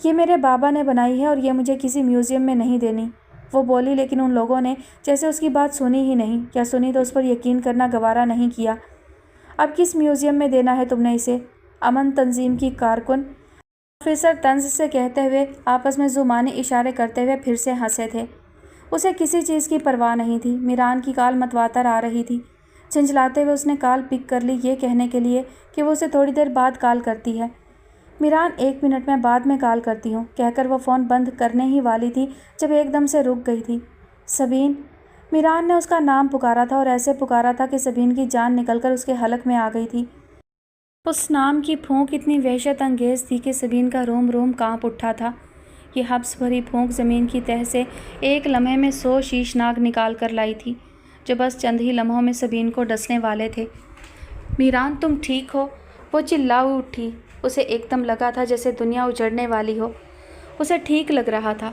یہ میرے بابا نے بنائی ہے اور یہ مجھے کسی میوزیم میں نہیں دینی، وہ بولی، لیکن ان لوگوں نے جیسے اس کی بات سنی ہی نہیں، یا سنی تو اس پر یقین کرنا گوارا نہیں کیا۔ اب کس میوزیم میں دینا ہے تم نے اسے؟ امن تنظیم کی کارکن آفیسر طنز سے کہتے ہوئے آپس میں زبانی اشارے کرتے ہوئے پھر سے ہنسے تھے۔ اسے کسی چیز کی پرواہ نہیں تھی۔ میران کی کال متواتر آ رہی تھی۔ جھنجھلاتے ہوئے اس نے کال پک کر لی یہ کہنے کے لیے کہ وہ اسے تھوڑی دیر بعد کال کرتی ہے۔ میران 1 منٹ میں بعد میں کال کرتی ہوں کہہ کر وہ فون بند کرنے ہی والی تھی جب ایک دم سے رک گئی تھی۔ سبین! میران نے اس کا نام پکارا تھا اور ایسے پکارا تھا کہ سبین کی جان نکل کر اس کے حلق میں آ گئی تھی۔ اس نام کی پھونک اتنی وحشت انگیز تھی کہ سبین کا روم روم کانپ اٹھا تھا۔ یہ حبس بھری پھونک زمین کی تہہ سے ایک لمحے میں 100 شیشناگ نکال کر لائی تھی جو بس چند ہی لمحوں میں سبین کو ڈسنے والے تھے۔ میران تم ٹھیک ہو؟ وہ چلا اٹھی۔ اسے ایک دم لگا تھا جیسے دنیا اجڑنے والی ہو۔ اسے ٹھیک لگ رہا تھا۔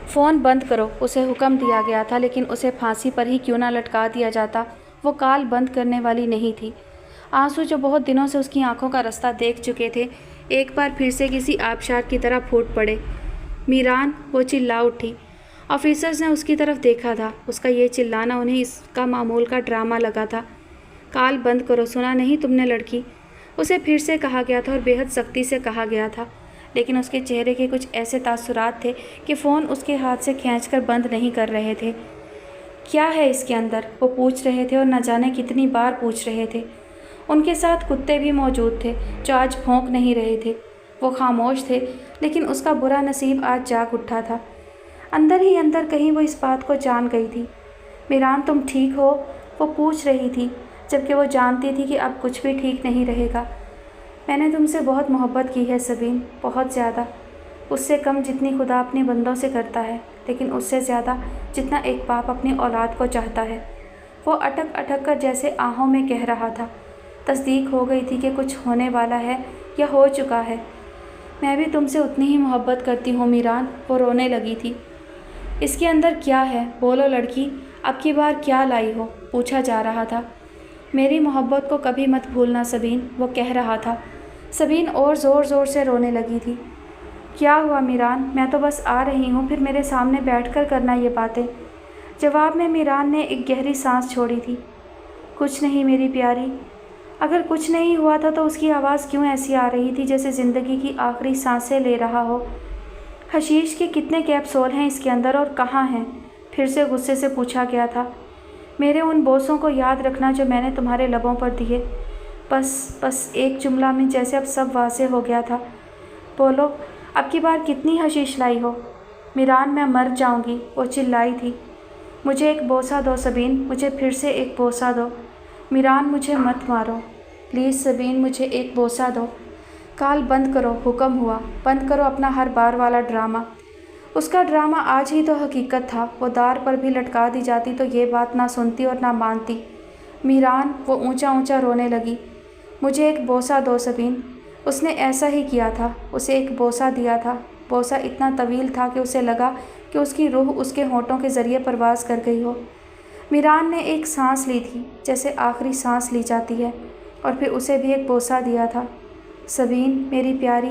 فون بند کرو اسے حکم دیا گیا تھا، لیکن اسے پھانسی پر ہی کیوں نہ لٹکا دیا جاتا۔ وہ کال بند کرنے والی نہیں تھی۔ آنسو جو بہت دنوں سے اس کی آنکھوں کا رستہ دیکھ چکے تھے ایک بار پھر سے کسی آبشار کی طرح پھوٹ پڑے۔ میران! وہ چلا اٹھی۔ آفیسرز نے اس کی طرف دیکھا تھا۔ اس کا یہ چلانا انہیں اس کا معمول کا ڈرامہ لگا تھا۔ کال بند کرو، سنا نہیں تم نے لڑکی؟ اسے پھر سے کہا گیا تھا اور بے حد سختی سے کہا گیا تھا، لیکن اس کے چہرے کے کچھ ایسے تاثرات تھے کہ فون اس کے ہاتھ سے کھینچ کر بند نہیں کر رہے تھے۔ کیا ہے اس کے اندر؟ وہ پوچھ رہے تھے اور نہ جانے کتنی بار پوچھ رہے تھے۔ ان کے ساتھ کتے بھی موجود تھے جو آج بھونک نہیں رہے تھے۔ وہ خاموش تھے، لیکن اس کا برا نصیب آج جاگ اٹھا تھا۔ اندر ہی اندر کہیں وہ اس بات کو جان گئی تھی۔ میران تم ٹھیک ہو؟ وہ پوچھ رہی تھی، جبکہ وہ جانتی تھی کہ اب کچھ بھی ٹھیک نہیں رہے گا۔ میں نے تم سے بہت محبت کی ہے سبین، بہت زیادہ، اس سے کم جتنی خدا اپنے بندوں سے کرتا ہے، لیکن اس سے زیادہ جتنا ایک باپ اپنی اولاد کو چاہتا ہے۔ وہ اٹک اٹک کر جیسے آہوں میں کہہ رہا تھا۔ تصدیق ہو گئی تھی کہ کچھ ہونے والا ہے یا ہو چکا ہے۔ میں بھی تم سے اتنی ہی محبت کرتی ہوں میران، وہ رونے لگی تھی۔ اس کے اندر کیا ہے؟ بولو لڑکی، اب کی بار کیا لائی ہو؟ پوچھا جا رہا تھا۔ میری محبت کو کبھی مت بھولنا سبین، وہ کہہ رہا تھا۔ سبین اور زور زور سے رونے لگی تھی۔ کیا ہوا میران؟ میں تو بس آ رہی ہوں، پھر میرے سامنے بیٹھ کر کرنا یہ باتیں۔ جواب میں میران نے ایک گہری سانس چھوڑی تھی۔ کچھ نہیں میری پیاری۔ اگر کچھ نہیں ہوا تھا تو اس کی آواز کیوں ایسی آ رہی تھی جیسے زندگی کی آخری سانسیں لے رہا ہو؟ حشیش کے کتنے کیپسول ہیں اس کے اندر اور کہاں ہیں؟ پھر سے غصے سے پوچھا گیا تھا۔ میرے ان بوسوں کو یاد رکھنا جو میں نے تمہارے لبوں پر دیے۔ بس ایک جملہ میں جیسے اب سب واضح ہو گیا تھا۔ بولو، اب کی بار کتنی حشیش لائی ہو؟ میران میں مر جاؤں گی، وہ چلائی تھی۔ مجھے ایک بوسہ دو سبین، مجھے پھر سے ایک بوسہ دو۔ میران مجھے مت مارو پلیز سبین، مجھے ایک بوسہ دو۔ کال بند کرو، حکم ہوا۔ بند کرو اپنا ہر بار والا ڈرامہ۔ اس کا ڈرامہ آج ہی تو حقیقت تھا۔ وہ دار پر بھی لٹکا دی جاتی تو یہ بات نہ سنتی اور نہ مانتی۔ میران! وہ اونچا اونچا رونے لگی۔ مجھے ایک بوسہ دو سبین۔ اس نے ایسا ہی کیا تھا، اسے ایک بوسہ دیا تھا۔ بوسہ اتنا طویل تھا کہ اسے لگا کہ اس کی روح اس کے ہونٹوں کے ذریعے پرواز کر گئی ہو۔ میران نے ایک سانس لی تھی جیسے آخری سانس لی جاتی ہے، اور پھر اسے بھی ایک بوسہ دیا تھا۔ سبین میری پیاری۔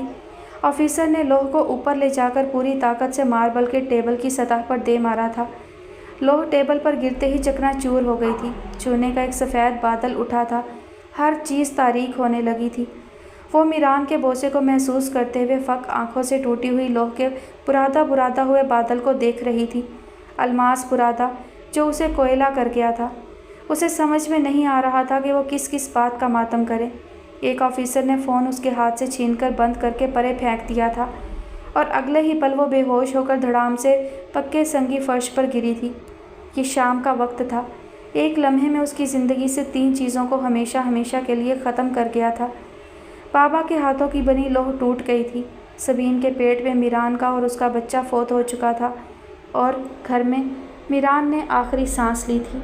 آفیسر نے لوح کو اوپر لے جا کر پوری طاقت سے ماربل کے ٹیبل کی سطح پر دے مارا تھا۔ لوح ٹیبل پر گرتے ہی چکنا چور ہو گئی تھی۔ چونے کا ایک سفید بادل اٹھا تھا، ہر چیز تاریک ہونے لگی تھی۔ وہ میران کے بوسے کو محسوس کرتے ہوئے فق آنکھوں سے ٹوٹی ہوئی لوح کے برادہ ہوئے بادل کو دیکھ رہی تھی۔ الماس برادہ جو اسے کوئلہ کر گیا تھا۔ اسے سمجھ میں نہیں آ رہا تھا کہ وہ کس کس بات کا ماتم کرے۔ ایک آفیسر نے فون اس کے ہاتھ سے چھین کر بند کر کے پرے پھینک دیا تھا، اور اگلے ہی پل وہ بے ہوش ہو کر دھڑام سے پکے سنگی فرش پر گری تھی۔ یہ شام کا وقت تھا۔ ایک لمحے میں اس کی زندگی سے 3 چیزوں کو ہمیشہ ہمیشہ کے لیے ختم کر گیا تھا۔ بابا کے ہاتھوں کی بنی لوح ٹوٹ گئی تھی۔ سبین کے پیٹ میں میران کا اور اس کا بچہ فوت ہو چکا تھا، اور گھر میں میران نے آخری سانس لی تھی۔